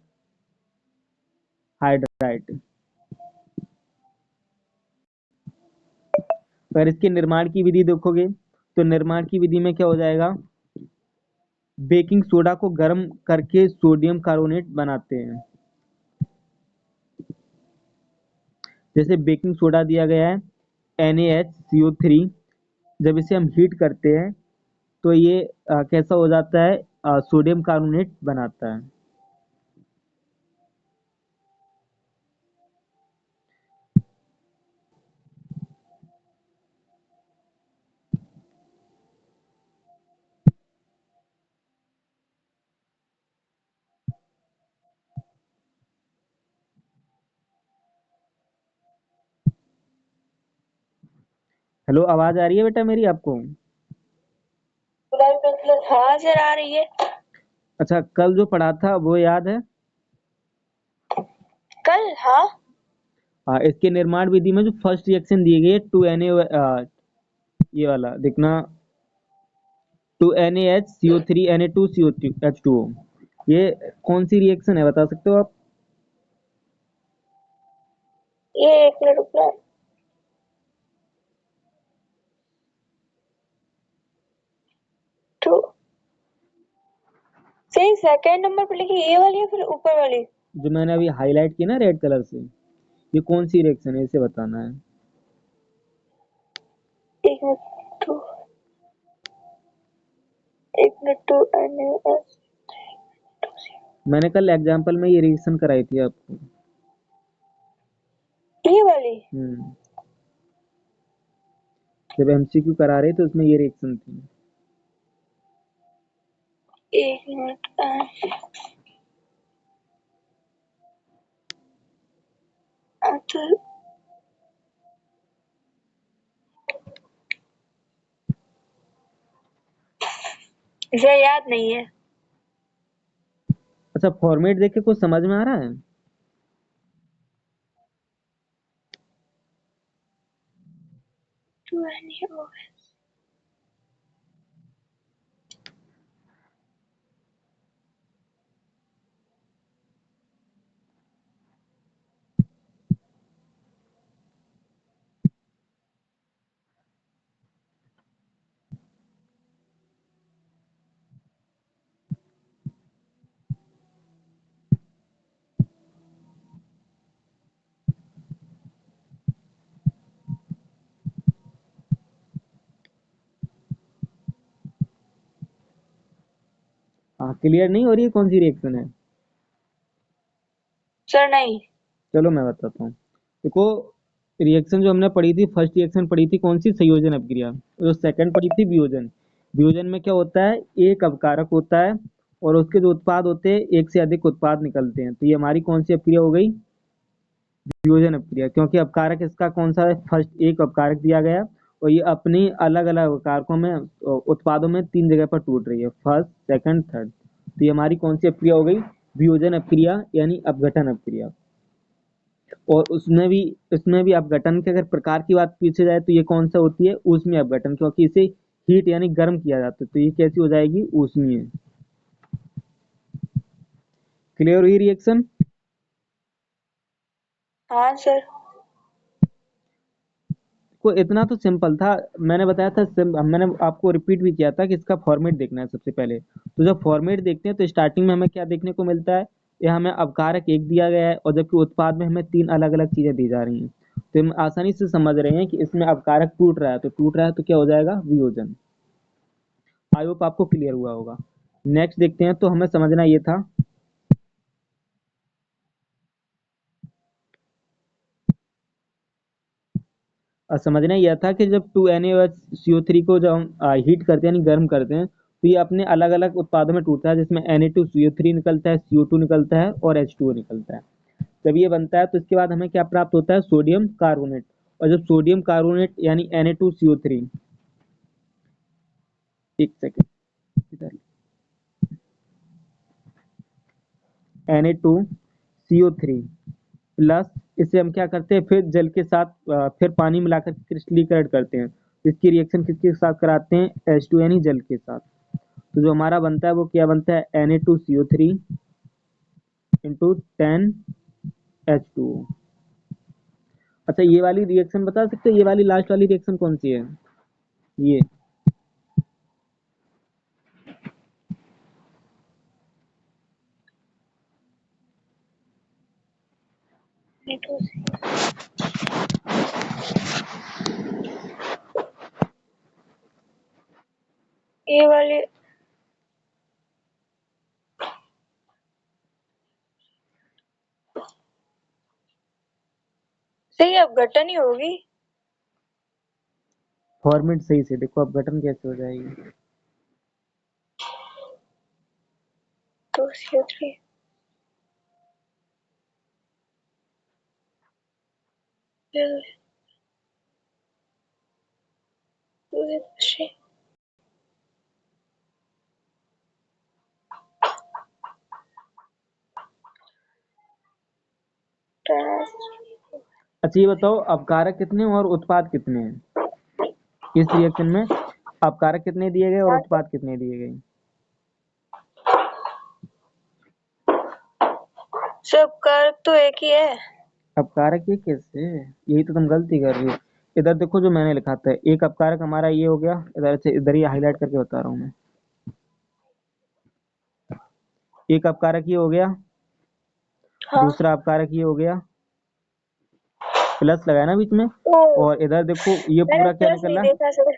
हाइड्राइड। अगर इसके निर्माण की विधि देखोगे तो निर्माण की विधि में क्या हो जाएगा, बेकिंग सोडा को गर्म करके सोडियम कार्बोनेट बनाते हैं। जैसे बेकिंग सोडा दिया गया है NaHCO3, जब इसे हम हीट करते हैं तो ये कैसा हो जाता है, सोडियम कार्बोनेट बनाता है। हेलो, आवाज आ रही है बेटा मेरी आपको? हाँ सर आ रही है। अच्छा, कल जो पढ़ा था वो याद है? कल हाँ। इसके निर्माण विधि में जो फर्स्ट रिएक्शन दी गई है 2Na, ये वाला देखना, 2NaHCO3 Na2CO H2O, ये कौन सी रिएक्शन है बता सकते हो आप? ये एक मिनट रुकना। तो सही सेकंड नंबर पे लिखी ये वाली है फिर ऊपर वाली? जो मैंने अभी हाईलाइट की ना रेड कलर से, ये कौन सी रिएक्शन है इसे बताना है। एक मिनट तो NaS। मैंने कल एग्जाम्पल में ये रिएक्शन कराई थी आपको। ये वाली जब MCQ करा रहे थे उसमें ये रिएक्शन थी। एक मिनट तो ये याद नहीं है। अच्छा, फॉर्मेट देख के कुछ समझ में आ रहा है? हाँ, क्लियर नहीं हो रही है कौन सी रिएक्शन है? सर नहीं। चलो मैं बताता हूँ। देखो, रिएक्शन जो हमने पढ़ी थी, फर्स्ट रिएक्शन पढ़ी थी कौन सी, संयोजन अपक्रिया। जो सेकंड पढ़ी थी वियोजन। वियोजन में क्या होता है, एक अपकारक होता है और उसके जो उत्पाद होते हैं एक से अधिक उत्पाद निकलते हैं। तो ये हमारी कौन सी अपक्रिया हो गई, वियोजन अपक्रिया, क्योंकि अपकारक इसका कौन सा है, फर्स्ट एक अपकारक दिया गया और ये अपनी अलग अलग अपकारकों में उत्पादों में 3 जगह पर टूट रही है, फर्स्ट सेकंड थर्ड। तो ये हमारी कौन सी अपक्रिया हो गई, वियोजन अपक्रिया यानी अपघटन अपक्रिया। और उसमें भी अपघटन के अगर प्रकार की बात पूछी जाए तो ये कौन सा होती है, ऊष्मीय अपघटन, क्योंकि इसे हीट यानी गर्म किया जाता है। तो ये कैसी हो जाएगी, ऊष्मीय। क्लियर हुई रिएक्शन? हाँ सर। को इतना तो सिंपल था, मैंने बताया था, मैंने आपको रिपीट भी किया था कि इसका फॉर्मेट देखना है सबसे पहले। तो जब फॉर्मेट देखते हैं तो स्टार्टिंग में हमें क्या देखने को मिलता है, ये हमें अपकारक एक दिया गया है और जबकि उत्पाद में हमें 3 अलग अलग चीजें दी जा रही हैं। तो हम आसानी से समझ रहे हैं कि इसमें अपकारक टूट रहा है, तो टूट रहा है तो क्या हो जाएगा, वियोजन। आई होप आपको क्लियर हुआ होगा। नेक्स्ट देखते हैं, तो हमें समझना ये था, समझना यह था कि जब 2NaCO3 को जब हम हीट करते हैं यानी गर्म करते हैं तो ये अपने अलग अलग उत्पादों में टूटता है, जिसमें Na2CO3 निकलता है, CO2 निकलता है और H2O निकलता है। जब ये बनता है तो इसके बाद हमें क्या प्राप्त होता है, सोडियम कार्बोनेट। और जब सोडियम कार्बोनेट यानी Na2CO3, एक सेकेंड, Na2CO3 प्लस इसे हम क्या करते हैं, फिर जल के साथ फिर पानी मिलाकर क्रिस्टलीकरण करते हैं। इसकी रिएक्शन किसके साथ कराते हैं, H2 यानी जल के साथ। तो जो हमारा बनता है वो क्या बनता है, Na2CO3 इंटू 10H2O। अच्छा, ये वाली रिएक्शन बता सकते हैं, ये वाली लास्ट वाली रिएक्शन कौन सी है, ये ये वाली सही अपघटन ही होगी। फॉर्मेट सही से देखो, अपघटन कैसे हो जाएगी। 2CO3 अच्छा, ये बताओ अपकारक कितने और उत्पाद कितने हैं इस रिएक्शन में, अपकारक कितने दिए गए और उत्पाद कितने दिए गए। सब कारक तो एक ही है। अपकारक ये कैसे, यही तो तुम गलती कर रही हो। इधर देखो जो मैंने लिखा था, एक अपकारक हमारा ये हो गया, इधर से इधर ही हाईलाइट करके बता रहा हूँ मैं। एक अपकारक ये हो गया, हाँ दूसरा अपकारक ये हो गया, प्लस लगाया ना बीच में, तो और इधर देखो ये मैंने पूरा क्या प्लस नहीं निकला, देखा सर।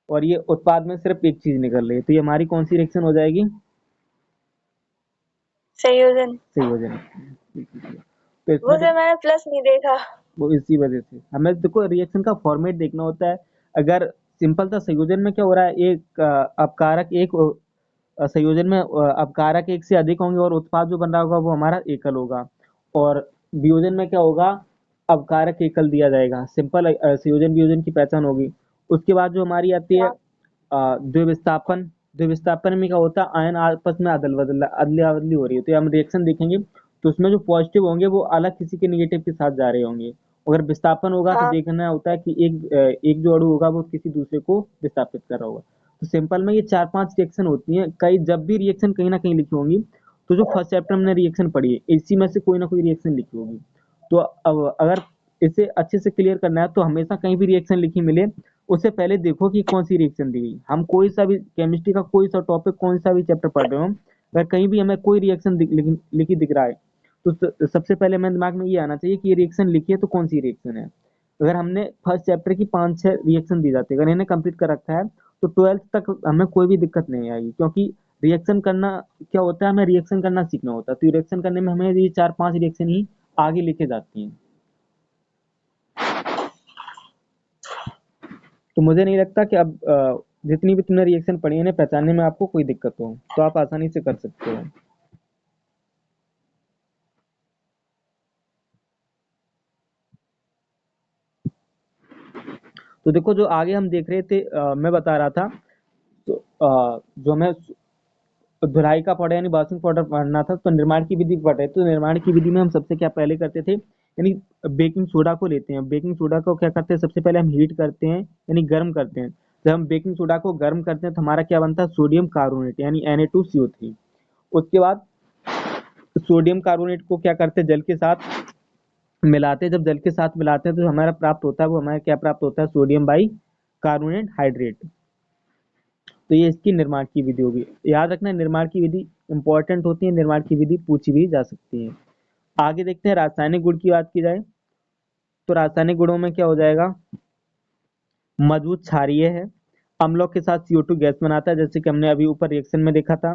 और ये उत्पाद में सिर्फ एक चीज निकल रही है, तो ये हमारी कौन सी रिएक्शन हो जाएगी, संयोजन। संयोजन। तो वो इसमें सर मैंने प्लस नहीं देखा। वो इसी वजह से हमें देखो रिएक्शन का फॉर्मेट देखना होता है। अगर सिंपल सा संयोजन में क्या हो रहा है, एक अपकारक एक संयोजन में अपकारक एक से अधिक होंगे और उत्पाद जो बन रहा होगा वो हमारा एकल होगा। और वियोजन में क्या होगा, अपकारक एकल दिया जाएगा। सिंपल संयोजन वियोजन की पहचान होगी। उसके बाद जो हमारी आती है हाँ द्विविस्थापन। द्विविस्थापन में क्या होता है, आयन आपस में अदल बदल अदला बदली हो रही है, तो ये हम रिएक्शन देखेंगे तो उसमें जो पॉजिटिव होंगे वो अलग किसी के निगेटिव के साथ जा रहे होंगे। अगर विस्थापन होगा तो हाँ देखना होता है कि एक जो अणु होगा वो किसी दूसरे को विस्थापित कर रहा होगा। तो सिंपल में ये 4-5 रिएक्शन होती हैं। कई जब भी रिएक्शन कहीं ना कहीं लिखी होंगी तो जो फर्स्ट चैप्टर में रिएक्शन पढ़ी है इसी में से कोई ना कोई रिएक्शन लिखी होगी। तो अब अगर इसे अच्छे से क्लियर करना है तो हमेशा कहीं भी रिएक्शन लिखी मिले उससे पहले देखो कि कौन सी रिएक्शन दी गई। हम कोई सा भी केमिस्ट्री का कोई सा टॉपिक कौन सा भी चैप्टर पढ़ रहे हो, अगर कहीं भी हमें कोई रिएक्शन लिखी दिख रहा है तो सबसे पहले हमें दिमाग में ये आना चाहिए कि ये रिएक्शन लिखी है तो कौन सी रिएक्शन है। अगर हमने फर्स्ट चैप्टर की 5-6 रिएक्शन दी जाती है, अगर इन्हें कंप्लीट कर रखा है तो 12th तक हमें कोई भी दिक्कत नहीं आएगी। क्योंकि रिएक्शन करना क्या होता है, हमें रिएक्शन करना सीखना होता है। तो रिएक्शन करने में हमें ये 4-5 रिएक्शन ही आगे लेके जाती हैं। तो मुझे नहीं लगता कि अब जितनी भी तुमने रिएक्शन पढ़ी है इन्हें पहचानने में आपको कोई दिक्कत हो, तो आप आसानी से कर सकते हो। तो देखो जो आगे हम देख रहे थे, मैं बता रहा था, तो जो हमें धुलाई का पाउडर यानी वॉशिंग पाउडर पढ़ना था, तो निर्माण की विधि पढ़ रहे थे। तो निर्माण की विधि में हम सबसे क्या पहले करते थे, यानी बेकिंग सोडा को लेते हैं। बेकिंग सोडा को क्या करते हैं, सबसे पहले हम हीट करते हैं यानी गर्म करते हैं। जब हम बेकिंग सोडा को गर्म करते हैं तो हमारा क्या बनता है, सोडियम कार्बोनेट यानी Na2CO3। उसके बाद सोडियम कार्बोनेट को क्या करते हैं, जल के साथ मिलाते हैं। जब जल के साथ मिलाते हैं तो हमारा प्राप्त होता है, वो हमारा क्या प्राप्त होता है, सोडियम बाई कार्बोनेट हाइड्रेट। तो ये इसकी निर्माण की विधि होगी। याद रखना निर्माण की विधि इंपॉर्टेंट होती है, निर्माण की विधि पूछी भी जा सकती है। आगे देखते हैं रासायनिक गुण की बात की जाए तो रासायनिक गुणों में क्या हो जाएगा, मजबूत क्षारीय है, अम्लों के साथ CO2 गैस बनाता है, जैसे कि हमने अभी ऊपर रिएक्शन में देखा था।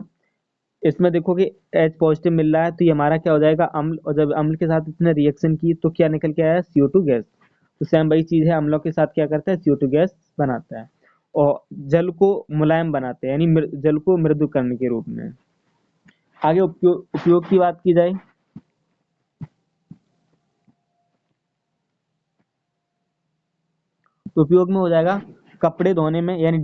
इसमें देखो कि H पॉजिटिव मिल रहा है तो ये हमारा क्या हो जाएगा, अम्ल। और जब अम्ल के साथ इसने रिएक्शन की तो क्या निकल के आया, CO2 गैस। तो सेम वही चीज है, अम्लों के साथ क्या करता है, CO2 गैस बनाता है। और जल को मुलायम बनाते हैं यानी जल को मृदु करने के रूप में। आगे उपयोग की बात की जाए तो उपयोग में हो जाएगा कपड़े धोने में, यानी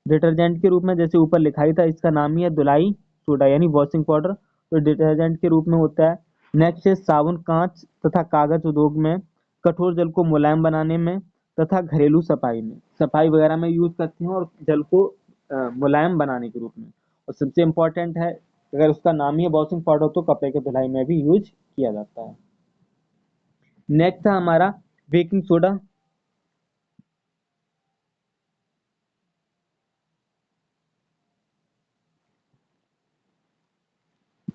डिटर्जेंट के रूप में, जैसे ऊपर लिखा ही था इसका नाम ही है धुलाई सोडा यानी वॉशिंग पाउडर, तो डिटर्जेंट के रूप में होता है। नेक्स्ट है साबुन, कांच तथा कागज उद्योग में, कठोर जल को मुलायम बनाने में तथा घरेलू सफाई में, सफाई वगैरह में यूज करते हैं, और जल को मुलायम बनाने के रूप में। और सबसे इम्पोर्टेंट है, अगर उसका नाम ही है वॉशिंग पाउडर, तो कपड़े के धुलाई में भी यूज किया जाता है। नेक्स्ट है हमारा बेकिंग सोडा।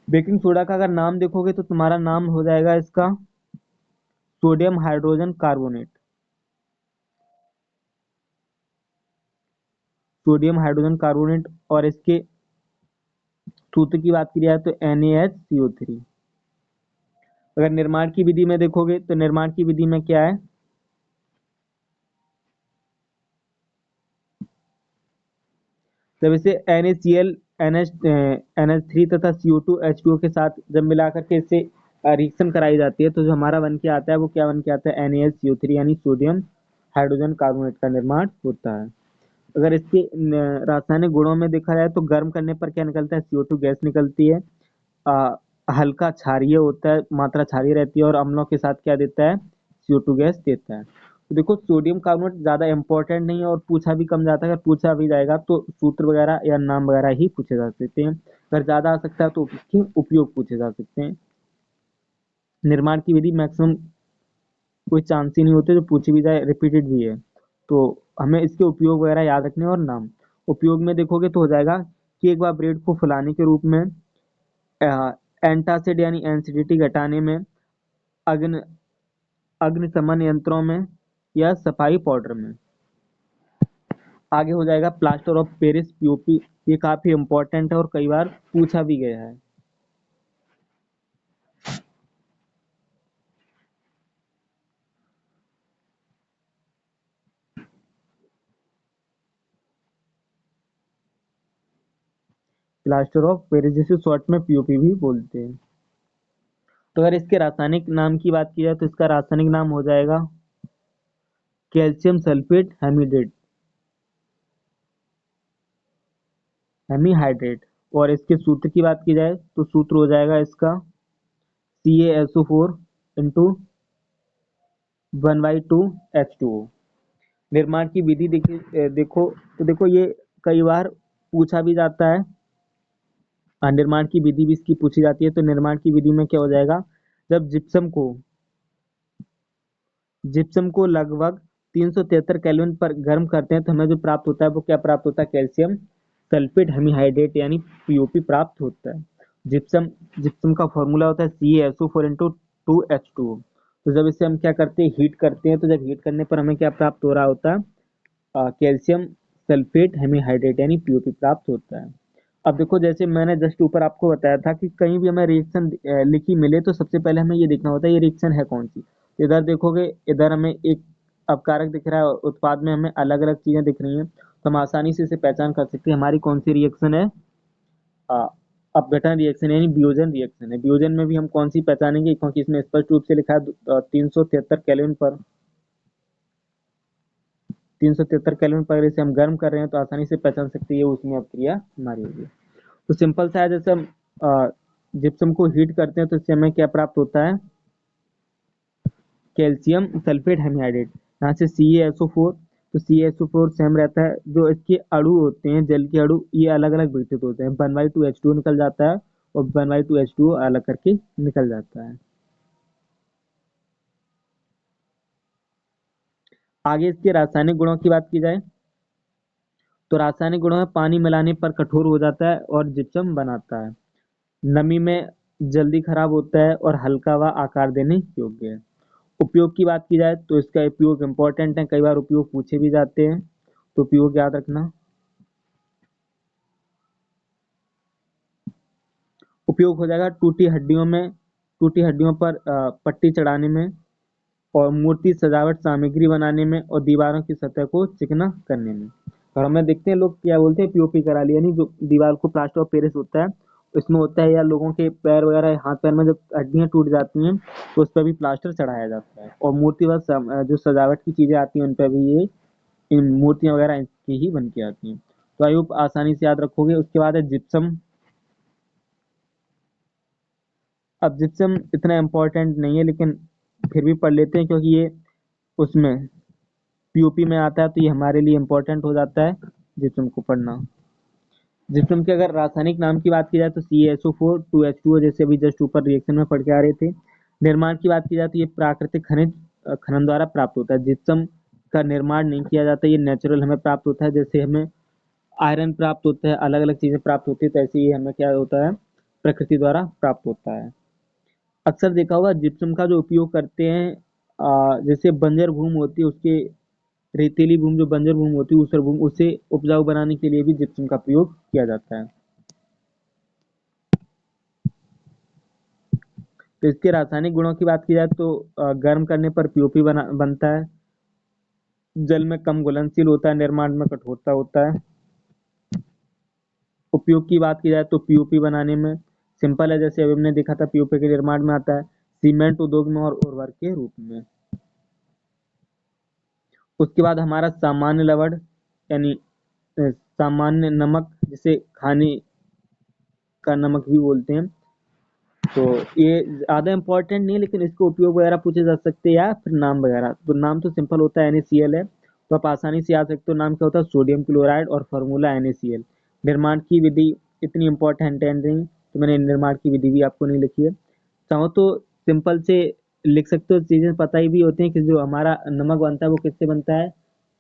बेकिंग सोडा का अगर नाम देखोगे तो तुम्हारा नाम हो जाएगा इसका sodium hydrogen carbonate. Sodium hydrogen carbonate, और इसके सूत्र की बात की जाए तो NaHCO3। अगर निर्माण की विधि में देखोगे तो निर्माण की विधि में क्या है, जब इसे NaCl NH3 तथा CO2 H2O के साथ जब मिलाकर के इससे रिएक्शन कराई जाती है, तो जो हमारा बन के आता है वो क्या बन के आता है, NaHCO3 यानी सोडियम हाइड्रोजन कार्बोनेट का निर्माण होता है। अगर इसके रासायनिक गुणों में देखा जाए तो गर्म करने पर क्या निकलता है, CO2 गैस निकलती है, हल्का क्षारीय होता है, मात्रा क्षारीय रहती है, और अम्लों के साथ क्या देता है, CO2 गैस देता है। तो देखो सोडियम कार्बोनेट ज्यादा इंपॉर्टेंट नहीं है और पूछा भी कम जाता है, अगर पूछा भी जाएगा तो सूत्र वगैरह या नाम वगैरह ही पूछे जा सकते हैं, अगर ज्यादा आ सकता है तो उसके उपयोग पूछे जा सकते हैं। निर्माण की विधि मैक्सिमम कोई चांस ही नहीं होते, जो पूछी भी जाए रिपीटेड भी है, तो हमें इसके उपयोग वगैरह याद रखने और नाम। उपयोग में देखोगे तो हो जाएगा कि एक बार ब्रेड को फुलाने के रूप में, एंटासिड यानी एसिडिटी घटाने में, अग्नि अग्निशमन यंत्रों में, या सफाई पाउडर में। आगे हो जाएगा प्लास्टर ऑफ पेरिस POP। ये काफी इंपॉर्टेंट है और कई बार पूछा भी गया है। प्लास्टर ऑफ पेरिस, जिसे शॉर्ट में POP भी बोलते हैं। तो अगर इसके रासायनिक नाम की बात की जाए तो इसका रासायनिक नाम हो जाएगा कैल्शियम सल्फेट हेमीहाइड्रेट। और इसके सूत्र की बात की जाए तो सूत्र हो जाएगा इसका CaSO4 इंटू 1/2H2O। निर्माण की विधि देखो तो देखो ये कई बार पूछा भी जाता है, निर्माण की विधि भी इसकी पूछी जाती है। तो निर्माण की विधि में क्या हो जाएगा, जब जिप्सम को लगभग 373 केल्विन पर गर्म करते हैं तो हमें जो प्राप्त होता है वो क्या प्राप्त होता है, कैल्शियम सल्फेट हेमीहाइड्रेट यानी POP प्राप्त होता है। जिप्सम जिप्सम का फॉर्मूला होता है CaSO4 इंटू 2H2O। तो जब इसे हम क्या करते हैं, हीट करते हैं, तो जब हीट करने पर हमें क्या प्राप्त हो रहा होता है, कैल्शियम सल्फेट हेमीहाइड्रेट यानी POP प्राप्त होता है। अब देखो जैसे मैंने जस्ट ऊपर आपको बताया था कि कहीं भी हमें रिएक्शन लिखी मिले तो सबसे पहले हमें ये देखना होता है ये रिएक्शन है कौन सी। इधर देखोगे, इधर हमें एक अपकारक दिख रहा है, उत्पाद में हमें अलग अलग चीजें दिख रही हैं, तो हम आसानी से इसे पहचान कर सकते हैं हमारी कौन सी रिएक्शन है। अ, अपघटन रिएक्शन यानी वियोजन रिएक्शन है। वियोजन में भी हम कौन सी पहचानेंगे, क्योंकि इसमें स्पष्ट रूप से लिखा है 373 केल्विन पर इसे हम गर्म कर रहे हैं, तो आसानी से पहचान सकते हैं उसमें अपक्रिया हमारी होगी। तो सिंपल सा है, जैसे हम जिप्सम को हीट करते हैं तो इससे हमें क्या प्राप्त होता है, कैल्शियम सल्फेट हेमीहाइड्रेट। यहाँ से CaSO4, तो CaSO4 सेम रहता है, जो इसके अणु होते हैं जल के अणु ये अलग अलग विघटित होते हैं, 1/2H2O निकल जाता है और 1/2H2O अलग करके निकल जाता है। आगे इसके रासायनिक गुणों की बात की जाए तो रासायनिक गुणों में पानी मिलाने पर कठोर हो जाता है और जिप्सम बनाता है, नमी में जल्दी खराब होता है और हल्का व आकार देने योग्य है। उपयोग की बात की जाए तो इसका उपयोग इंपॉर्टेंट है, कई बार उपयोग पूछे भी जाते हैं, तो उपयोग याद रखना। उपयोग हो जाएगा टूटी हड्डियों पर पट्टी चढ़ाने में, और मूर्ति सजावट सामग्री बनाने में, और दीवारों की सतह को चिकना करने में। और हमें देखते हैं लोग क्या बोलते हैं, POP करा लिया, यानी जो दीवार को प्लास्टर ऑफ पेरिस होता है इसमें होता है, या लोगों के पैर वगैरह हाथ पैर में जब हड्डियां टूट जाती हैं तो उस पर भी प्लास्टर चढ़ाया जाता है। और मूर्ति बस जो सजावट की चीजें आती हैं उन पर भी ये इन मूर्तियां वगैरह की ही बन के आती हैं। तो आई होप आसानी से याद रखोगे। उसके बाद है जिप्सम। अब जिप्सम इतना इम्पोर्टेंट नहीं है लेकिन फिर भी पढ़ लेते हैं क्योंकि ये उसमें पीओपी में आता है, तो ये हमारे लिए इम्पोर्टेंट हो जाता है जिप्सम को पढ़ना। जिप्सम के अगर रासायनिक नाम की बात की जाए तो CaSO4 2H2O, जैसे अभी जस्ट ऊपर रिएक्शन में पढ़ के आ रहे थे। निर्माण की बात की जाए तो ये प्राकृतिक खनिज खनन द्वारा प्राप्त होता है। जिप्सम का निर्माण नहीं किया जाता, ये नेचुरल हमें प्राप्त होता है। जैसे हमें आयरन प्राप्त होता है, अलग अलग चीजें प्राप्त होती है, तो ऐसे ही हमें क्या होता है, प्रकृति द्वारा प्राप्त होता है। अक्सर देखा होगा जिप्सम का जो उपयोग करते हैं, जैसे बंजर भूमि होती है उसके, रेतीली भूमि जो बंजर भूमि होती है ऊसर भूमि, उसे उपजाऊ बनाने के लिए भी जिप्सम का प्रयोग किया जाता है। तो इसके रासायनिक गुणों की बात की जाए तो गर्म करने पर पीओपी बनता है। जल में कम घुलनशील होता है, निर्माण में कठोरता होता है। उपयोग की बात की जाए तो पीओपी बनाने में सिंपल है, जैसे अभी हमने देखा था पीओपी के निर्माण में आता है, सीमेंट उद्योग में और उर्वरक के रूप में। उसके बाद हमारा सामान्य लवण यानी सामान्य नमक, जिसे खाने का नमक भी बोलते हैं। तो ये ज्यादा इंपॉर्टेंट नहीं है लेकिन इसको उपयोग वगैरह पूछे जा सकते हैं, या फिर नाम वगैरह। तो नाम तो सिंपल होता है NaCl है, तो आप आसानी से याद सकते हो नाम क्या होता है, सोडियम क्लोराइड और फार्मूला NaCl। निर्माण की विधि इतनी इंपॉर्टेंट है नहीं, तो मैंने निर्माण की विधि भी आपको नहीं लिखी है। चाहो तो सिंपल से लिख सकते हो, चीजें पता ही भी होती हैं कि जो हमारा नमक बनता है वो किससे बनता है,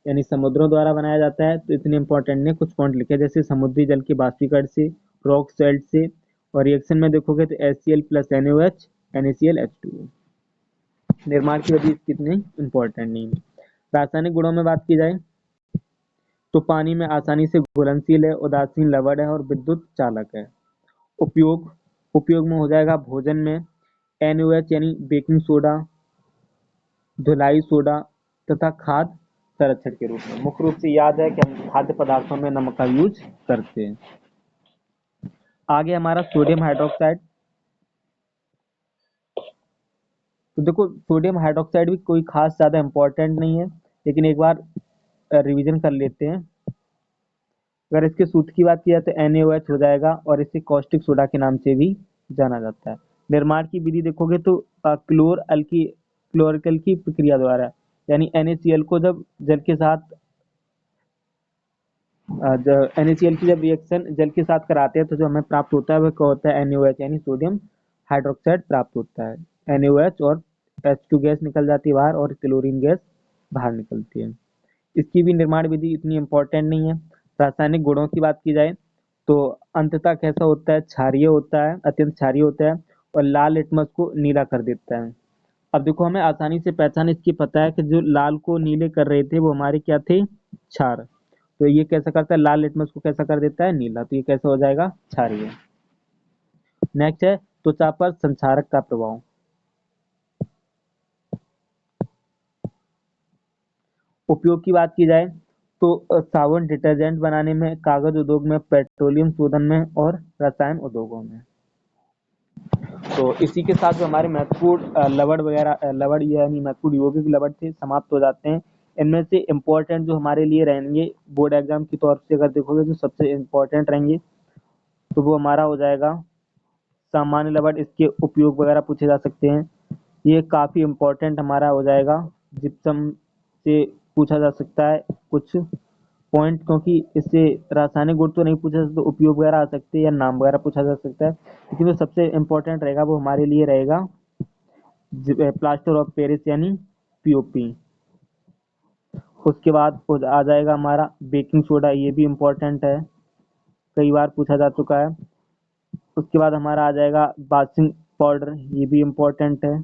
यानी समुद्रों द्वारा बनाया जाता है। तो इतने इंपॉर्टेंट नहीं, कुछ पॉइंट लिखे जैसे समुद्री जल के बाष्पीकरण से, रॉक सॉल्ट से, और रिएक्शन में देखोगे तो HCl plus NaOH NaCl H2O। निर्माण की वजह कितनी इंपॉर्टेंट नहीं है। रासायनिक गुणों में बात की जाए तो पानी में आसानी से घुलनशील है, उदासीन लवण है और विद्युत चालक है। उपयोग उपयोग में हो जाएगा भोजन में NaOH यानी बेकिंग सोडा, धुलाई सोडा तथा खाद्य संरक्षण के रूप में। मुख्य रूप से याद है कि हम खाद्य पदार्थों में नमक का यूज करते हैं। आगे हमारा सोडियम हाइड्रोक्साइड। तो देखो सोडियम हाइड्रोक्साइड भी कोई खास ज्यादा इंपॉर्टेंट नहीं है, लेकिन एक बार रिवीजन कर लेते हैं। अगर इसके सूत्र की बात की जाए तो NaOH हो जाएगा, और इसे कॉस्टिक सोडा के नाम से भी जाना जाता है। निर्माण की विधि देखोगे तो क्लोरिकल की प्रक्रिया द्वारा, यानी NaCl को जब जल के साथ NaCl की जब रिएक्शन जल के साथ कराते हैं तो जो हमें प्राप्त होता है वह क्या होता है, NaOH यानी सोडियम हाइड्रोक्साइड प्राप्त होता है। NaOH और H2 गैस निकल जाती है बाहर, और क्लोरीन गैस बाहर निकलती है। इसकी भी निर्माण विधि इतनी इंपॉर्टेंट नहीं है। रासायनिक गुणों की बात की जाए तो अंततः कैसा होता है, क्षारीय होता है, अत्यंत क्षारीय होता है, और लाल लिटमस को नीला कर देता है। अब देखो हमें आसानी से पहचान इसकी पता है कि जो लाल को नीले कर रहे थे वो हमारे क्या थे, क्षार। तो ये कैसा करता है, लाल लिटमस को कैसा कर देता है, नीला। तो ये कैसा हो जाएगा, क्षारीय। नेक्स्ट है त्वचा पर संक्षारक का प्रभाव। उपयोग की बात की जाए तो साबुन डिटर्जेंट बनाने में, कागज उद्योग में, पेट्रोलियम शोधन में और रसायन उद्योगों में। तो इसी के साथ जो हमारे महत्वपूर्ण लवण वगैरह लवण यानी महत्वपूर्ण यौगिक लवण थे समाप्त हो जाते हैं। इनमें से इम्पोर्टेंट जो हमारे लिए रहेंगे बोर्ड एग्जाम के तौर से, अगर देखोगे जो सबसे इम्पोर्टेंट रहेंगे तो वो हमारा हो जाएगा सामान्य लवण। इसके उपयोग वगैरह पूछे जा सकते हैं, ये काफी इम्पोर्टेंट हमारा हो जाएगा। जिप्सम से पूछा जा सकता है कुछ पॉइंट, क्योंकि इससे रासायनिक गुण तो नहीं पूछा जा सकता, उपयोग वगैरह आ सकते हैं या नाम वगैरह पूछा जा सकता है। लेकिन जो सबसे इम्पोर्टेंट रहेगा वो हमारे लिए रहेगा प्लास्टर ऑफ पेरिस यानी पीओपी। उसके बाद आ जाएगा हमारा बेकिंग सोडा, ये भी इम्पोर्टेंट है, कई बार पूछा जा चुका है। उसके बाद हमारा आ जाएगा वाशिंग पाउडर, ये भी इम्पोर्टेंट है।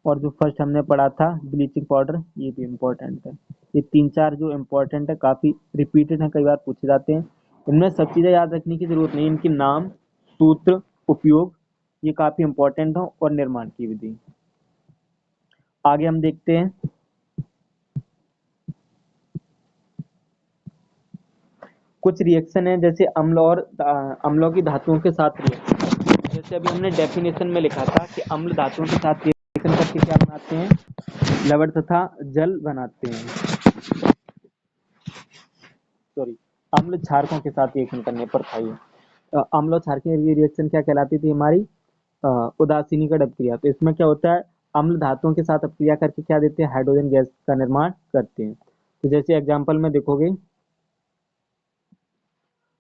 और जो फर्स्ट हमने पढ़ा था ब्लीचिंग पाउडर, ये भी इम्पोर्टेंट है। ये तीन चार जो इम्पोर्टेंट है, काफी रिपीटेड है, कई बार पूछे जाते हैं। इनमें सब चीजें याद रखने की जरूरत नहीं, इनके नाम, सूत्र, उपयोग ये काफी इम्पोर्टेंट हो, और निर्माण की विधि। आगे हम देखते हैं कुछ रिएक्शन है जैसे अम्लों की धातुओं के साथ रिएक्शन। जैसे अभी हमने डेफिनेशन में लिखा था कि अम्ल धातुओं के साथ रिएक्शन करके क्या बनाते हैं, लवण तथा जल बनाते हैं। सॉरी, अम्ल क्षारकों के साथ रिएक्शन करने पर था ये। अम्ल और क्षारकीय रिएक्शन क्या कहलाती थी हमारी, उदासीनीकरण अपक्रिया। तो इसमें क्या होता है, अम्ल धातुओं के साथ अपक्रिया करके क्या देते हैं, हाइड्रोजन गैस का निर्माण करते हैं। तो जैसे एग्जांपल में देखोगे,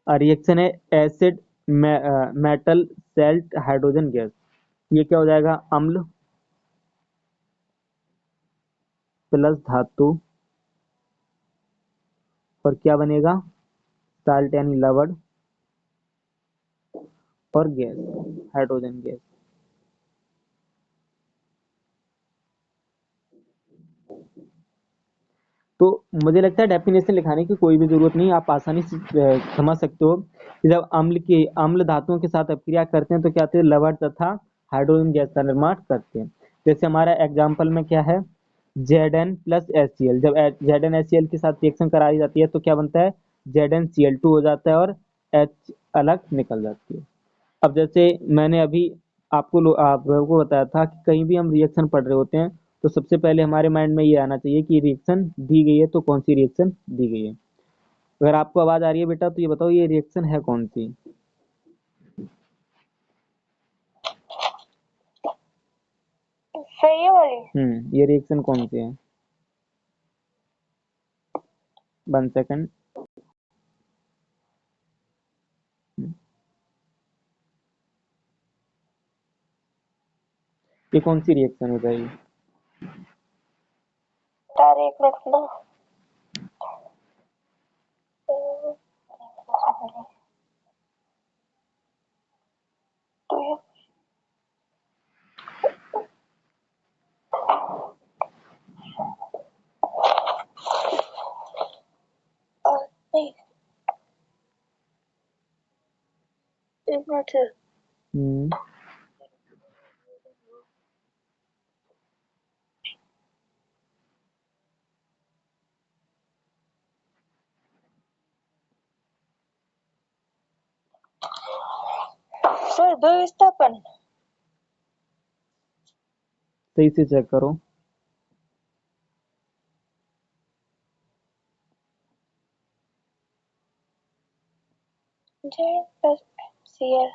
रिएक्शन है acid metal salt hydrogen gas. ये क्या हो जाएगा, अम्ल प्लस धातु और क्या बनेगा, साल्ट यानी लवण और गैस हाइड्रोजन गैस। तो मुझे लगता है डेफिनेशन लिखाने की कोई भी जरूरत नहीं, आप आसानी से समझ सकते हो कि जब अम्ल धातुओं के साथ अपक्रिया करते हैं तो क्या होते हैं, लवण तथा हाइड्रोजन गैस का निर्माण करते हैं। जैसे हमारा एग्जाम्पल में क्या है, Zn+HCl। जब Zn HCl के साथ रिएक्शन कराई जाती है तो क्या बनता है, ZnCl2 हो जाता है और H अलग निकल जाती है। अब जैसे मैंने अभी आप लोगों को बताया था कि कहीं भी हम रिएक्शन पढ़ रहे होते हैं तो सबसे पहले हमारे माइंड में ये आना चाहिए कि रिएक्शन दी गई है तो कौन सी रिएक्शन दी गई है। अगर आपको आवाज आ रही है बेटा तो ये बताओ ये रिएक्शन है कौन सी। सही है वाली। ये रिएक्शन कौन सी है, 1 सेकंड। ये कौन सी रिएक्शन हो जाएगी, तार एक मिनट ना। तो ये नहीं, एक मिनट है। सर दो विस्थापन। सही से चेक करो। Z+Cl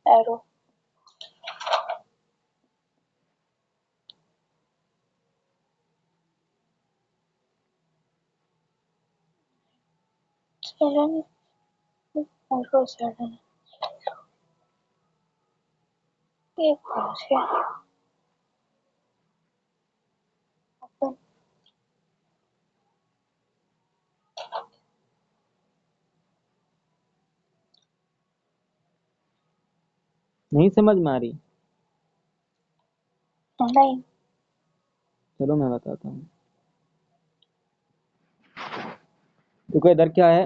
arrow. Zn arrow Zn। ये कौन सी है? अपन नहीं समझ में आ रही, नहीं। चलो मैं बताता हूँ। देखो इधर क्या है,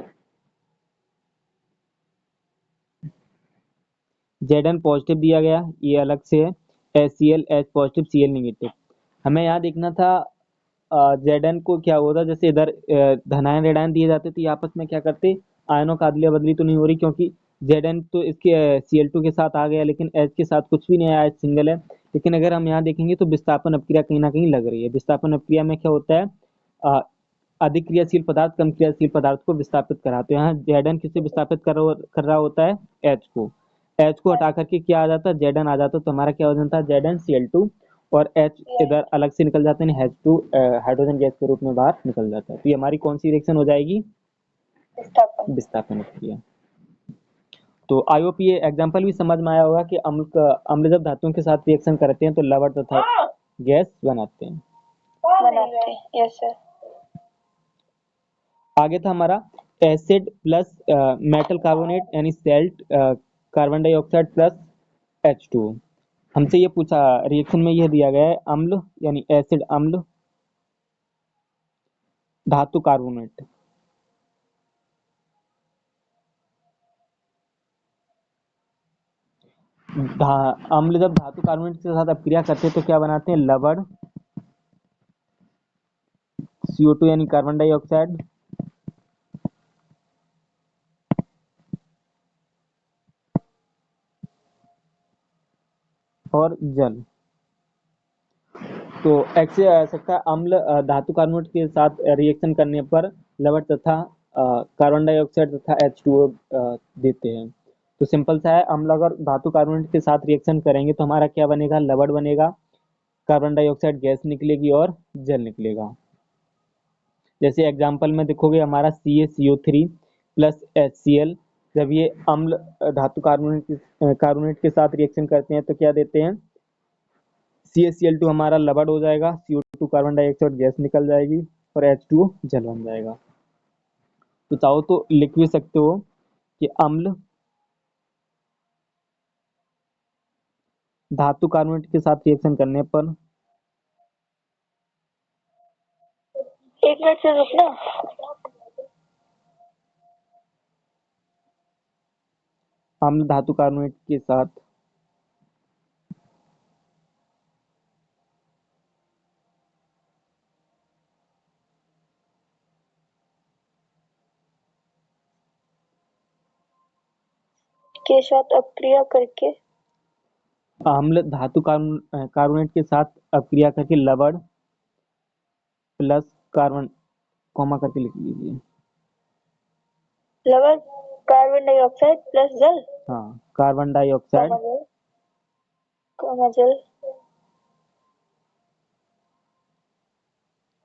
Zn पॉजिटिव दिया गया, ये अलग से है, HCl H positive Cl negative. हमें यहाँ देखना था Zn को क्या होता, जैसे इधर धनायन ऋणायन दिए जाते तो ये आपस में क्या करते, आयनों का अदला बदली तो नहीं हो रही, क्योंकि Zn तो इसके Cl2 के साथ आ गया लेकिन H के साथ कुछ भी नहीं आया, H सिंगल है। लेकिन अगर हम यहाँ देखेंगे तो विस्थापन अपक्रिया कहीं ना कहीं लग रही है। विस्थापन अपक्रिया में क्या होता है, अ, अधिक क्रियाशील पदार्थ कम क्रियाशील पदार्थ को विस्थापित कराते हैं। यहाँ Zn किसे विस्थापित कर रहा होता है, H को। H को हटा करके क्या आ जाता है, Zn आ जाता है, तो हमारा क्या हो जाता है, ZnCl2 और H इधर अलग से निकल जाते हैं, H2 हाइड्रोजन गैस के रूप में बाहर निकल जाता है। तो ये हमारी कौन सी रिएक्शन हो जाएगी, विस्थापन। विस्थापन अपक्रिया। तो आई होप ये एग्जांपल भी समझ में आया होगा कि अम्ल जब धातुओं के साथ रिएक्शन करते हैं तो लवण तथा गैस बनाते हैं। बनाते हैं, यस सर। आगे था हमारा एसिड प्लस मेटल कार्बोनेट यानी salt carbon dioxide plus H2। हमसे ये पूछा, रिएक्शन में यह दिया गया है अम्ल यानी एसिड अम्ल धातु कार्बोनेट। अम्ल जब धातु कार्बोनेट के साथ अपक्रिया करते हैं तो क्या बनाते हैं, लवण CO2 यानी कार्बन डाइऑक्साइड और जल। तो ऐसे आ सकता है अम्ल धातु कार्बोनेट के साथ रिएक्शन करने पर लवण तथा कार्बन डाइऑक्साइड तथा H2O देते हैं। तो सिंपल सा है, अम्ल अगर धातु कार्बोनेट के साथ रिएक्शन करेंगे तो हमारा क्या बनेगा, लवण बनेगा, कार्बन डाइऑक्साइड गैस निकलेगी और जल निकलेगा। जैसे एग्जाम्पल में देखोगे हमारा CaCO3 प्लस HCl, जब ये अम्ल धातु कार्बोनेट के साथ रिएक्शन करते हैं तो क्या देते हैं, CaCl2 हमारा लवण हो जाएगा, CO2 कार्बन डाइऑक्साइड गैस निकल जाएगी और H2O जल बन जाएगा। तो चाहो तो लिख भी सकते हो कि अम्ल धातु कार्बोनेट के साथ रिएक्शन करने पर, एक मिनट से रुकना। अम्ल धातु कार्बोनेट के साथ के साथ अपक्रिया करके अम्ल धातु कार्बोनेट के साथ अपक्रिया करके लवण प्लस कार्बन, कॉमा करके लिख लीजिए। लवण कार्बन डाइऑक्साइड प्लस जल, हाँ, कार्बन डाइऑक्साइड जल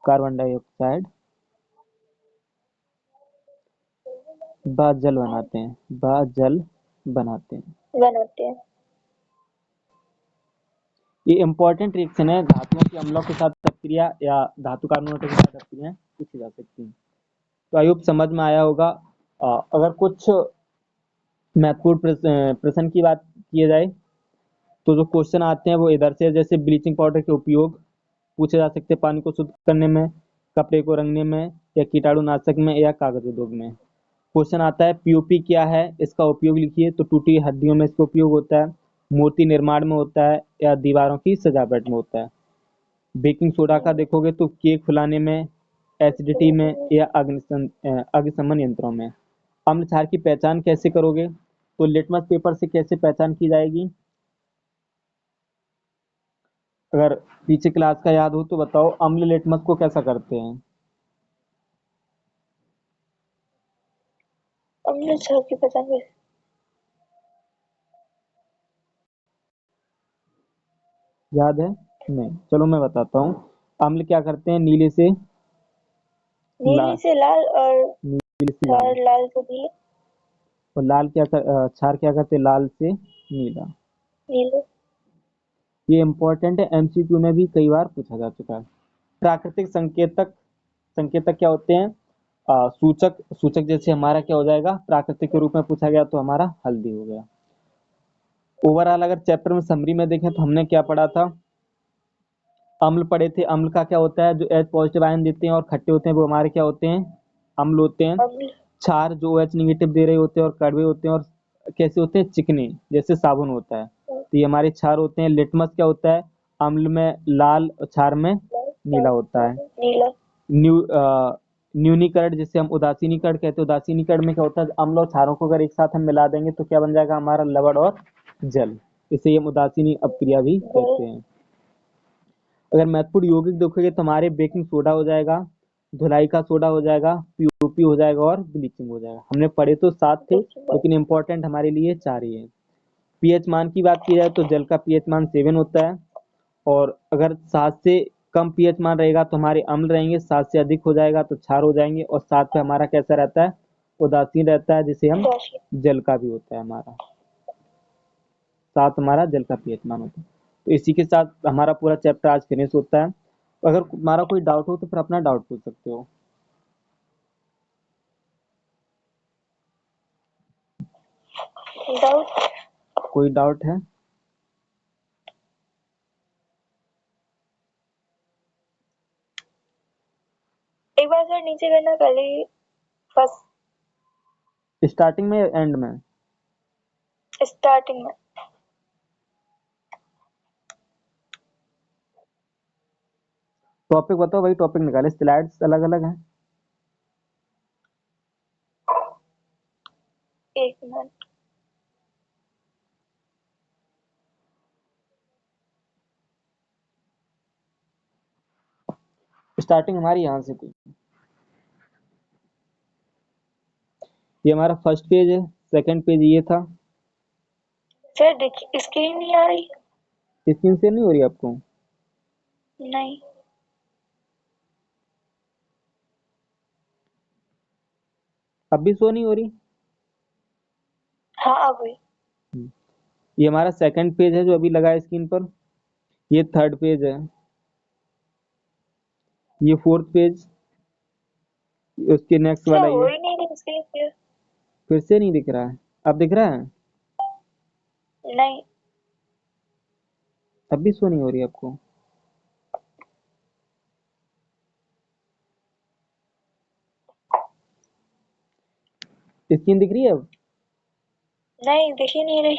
कार्बन डाइऑक्साइड व जल बनाते हैं, बनाते हैं। बनाते हैं। ये इंपॉर्टेंट रिएक्शन है, धातुओं की अम्लों के साथ अपक्रिया या धातु कार्बोनेटों के साथ अपक्रिया पूछी जा सकती है। तो आई होप समझ में आया होगा। अगर कुछ महत्वपूर्ण प्रश्न की बात किया जाए तो जो क्वेश्चन आते हैं वो इधर से, जैसे ब्लीचिंग पाउडर के उपयोग पूछे जा सकते हैं पानी को शुद्ध करने में, कपड़े को रंगने में, या कीटाणुनाशक में, या कागज उद्योग में। क्वेश्चन आता है पीओपी क्या है, इसका उपयोग लिखिए। तो टूटी हड्डियों में इसका उपयोग होता है, मूर्ति निर्माण में होता है, या दीवारों की सजावट में होता है। बेकिंग सोडा का देखोगे तो केक फुलाने में, एसिडिटी में, या अग्निशमन यंत्रों में। अम्ल क्षार की पहचान कैसे करोगे, तो लिटमस पेपर से कैसे पहचान की जाएगी, अगर पीछे क्लास का याद हो तो बताओ, अम्ल लिटमस को कैसा करते हैं। अम्ल क्षार की पहचान कैसे? याद है? नहीं, चलो मैं बताता हूँ। अम्ल क्या करते हैं, नीले से नीली लाल, से लाल और नीले से लाल, लाल से नीले। और क्षार क्या करते हैं, लाल से नीला। नीले ये इंपॉर्टेंट है, MCQ में भी कई बार पूछा जा चुका है। प्राकृतिक संकेतक, संकेतक क्या होते हैं, सूचक, सूचक जैसे हमारा क्या हो जाएगा, प्राकृतिक के रूप में पूछा गया तो हमारा हल्दी हो गया। ओवरऑल अगर चैप्टर में समरी में देखें तो हमने क्या पढ़ा था, अम्ल पढ़े थे। अम्ल का क्या होता है, जो H पॉजिटिव आयन देते हैं और खट्टे होते हैं वो हमारे क्या होते हैं, अम्ल होते हैं। अम्ल क्षार जो OH नेगेटिव दे रहे होते हैं और कड़वे होते हैं और कैसे होते हैं, चिकने, जैसे साबुन होता है, तो ये हमारे क्षार होते हैं। लिटमस क्या होता है, अम्ल में लाल और क्षार में नीला होता है। नीला न्यू न्यूनीकरण जिसे हम उदासीनीकरण कहते हैं, उदासीनीकरण में क्या होता है, अम्ल और क्षारों को अगर एक साथ हम मिला देंगे तो क्या बन जाएगा हमारा, लवण और जल। इसे हम उदासीनी अपक्रिया भी कहते हैं। अगर महत्वपूर्ण यौगिक देखोगे तो हमारे बेकिंग सोडा हो जाएगा, धुलाई का सोडा हो जाएगा, पीओपी हो जाएगा और ब्लीचिंग हो जाएगा। हमने पढ़े तो 7 थे लेकिन इंपॉर्टेंट हमारे लिए 4 ही है। पीएच मान की बात की जाए तो जल का पीएच मान 7 होता है, और अगर 7 से कम पीएच मान रहेगा तो हमारे अम्ल रहेंगे, 7 से अधिक हो जाएगा तो क्षार हो जाएंगे, और 7 पे हमारा कैसा रहता है, उदासीन रहता है, जिसे हम जल का भी होता है हमारा। 7 हमारा जल का पीएच मान होता है। तो इसी के साथ हमारा पूरा चैप्टर आज फिनिश होता है। अगर तुम्हारा कोई डाउट हो तो फिर अपना डाउट पूछ सकते हो। डाउट। कोई डाउट है? एक बार सर नीचे करना, पहले फर्स्ट स्टार्टिंग में या एंड में? स्टार्टिंग में। टॉपिक बताओ, वही टॉपिक निकाले, स्लाइड्स अलग अलग हैं। एक मिनट। स्टार्टिंग हमारी यहाँ से थी। ये हमारा फर्स्ट पेज है, सेकंड पेज ये था। सर देखिए स्क्रीन नहीं आ रही। स्क्रीन से नहीं हो रही आपको? नहीं। अब भी शो नहीं हो रही? हाँ अब हुई। ये हमारा सेकंड पेज है जो अभी लगा है स्क्रीन पर। ये थर्ड पेज है। ये फोर्थ पेज। उसके नेक्स्ट सर वाला हो ये। ही नहीं रही स्क्रीन पे। फिर से नहीं दिख रहा है? अब दिख रहा है? नहीं। अब भी शो नहीं हो रही आपको? स्क्रीन दिख रही है अब? नहीं दिख ही नहीं रही।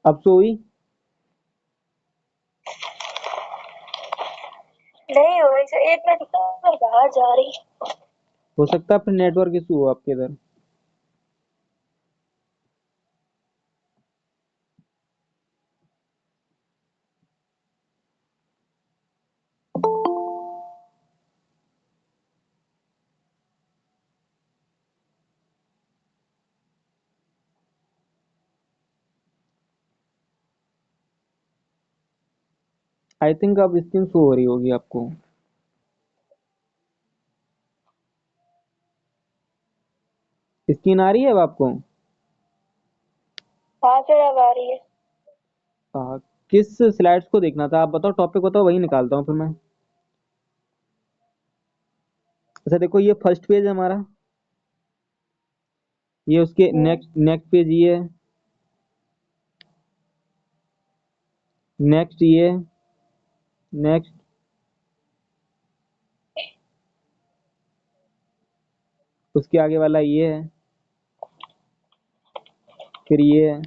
अब शो हुई? नहीं हो रही सर, एक मिनट रुको, मैं बाहर जा रही। हो सकता है फिर नेटवर्क इशू हो आपके इधर। आई थिंक अब स्क्रीन शो हो रही होगी आपको। स्क्रीन आ रही है अब आपको? हाँ सर अब आ रही है। किस स्लाइड्स को देखना था आप बताओ, टॉपिक बताओ, वही निकालता हूँ फिर मैं। अच्छा देखो, ये फर्स्ट पेज है हमारा। ये उसके नेक्स्ट नेक्स्ट पेज ये है। नेक्स्ट ये। नेक्स्ट। उसके आगे वाला ये है। फिर ये है।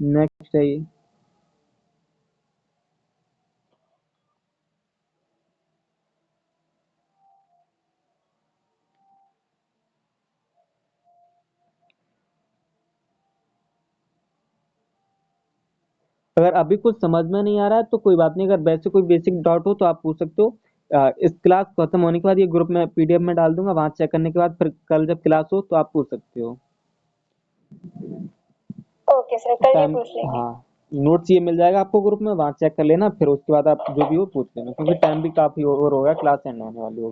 नेक्स्ट है ये। अगर अभी कुछ समझ में नहीं आ रहा है तो कोई बात नहीं, अगर वैसे कोई बेसिक डाउट हो तो आप पूछ सकते हो। इस क्लास खत्म होने के बाद ये ग्रुप में पीडीएफ में डाल दूंगा, वहां चेक करने के बाद फिर कल जब क्लास हो तो आप पूछ सकते हो। ओके सर कल ये टाइम। पूछ लेंगे। हाँ। नोट्स ये मिल जाएगा आपको ग्रुप में, वहां चेक कर लेना, फिर उसके बाद आप जो भी हो पूछ लेना, क्योंकि टाइम भी काफी ओवर हो गया, क्लास एंड होने वाली होगी।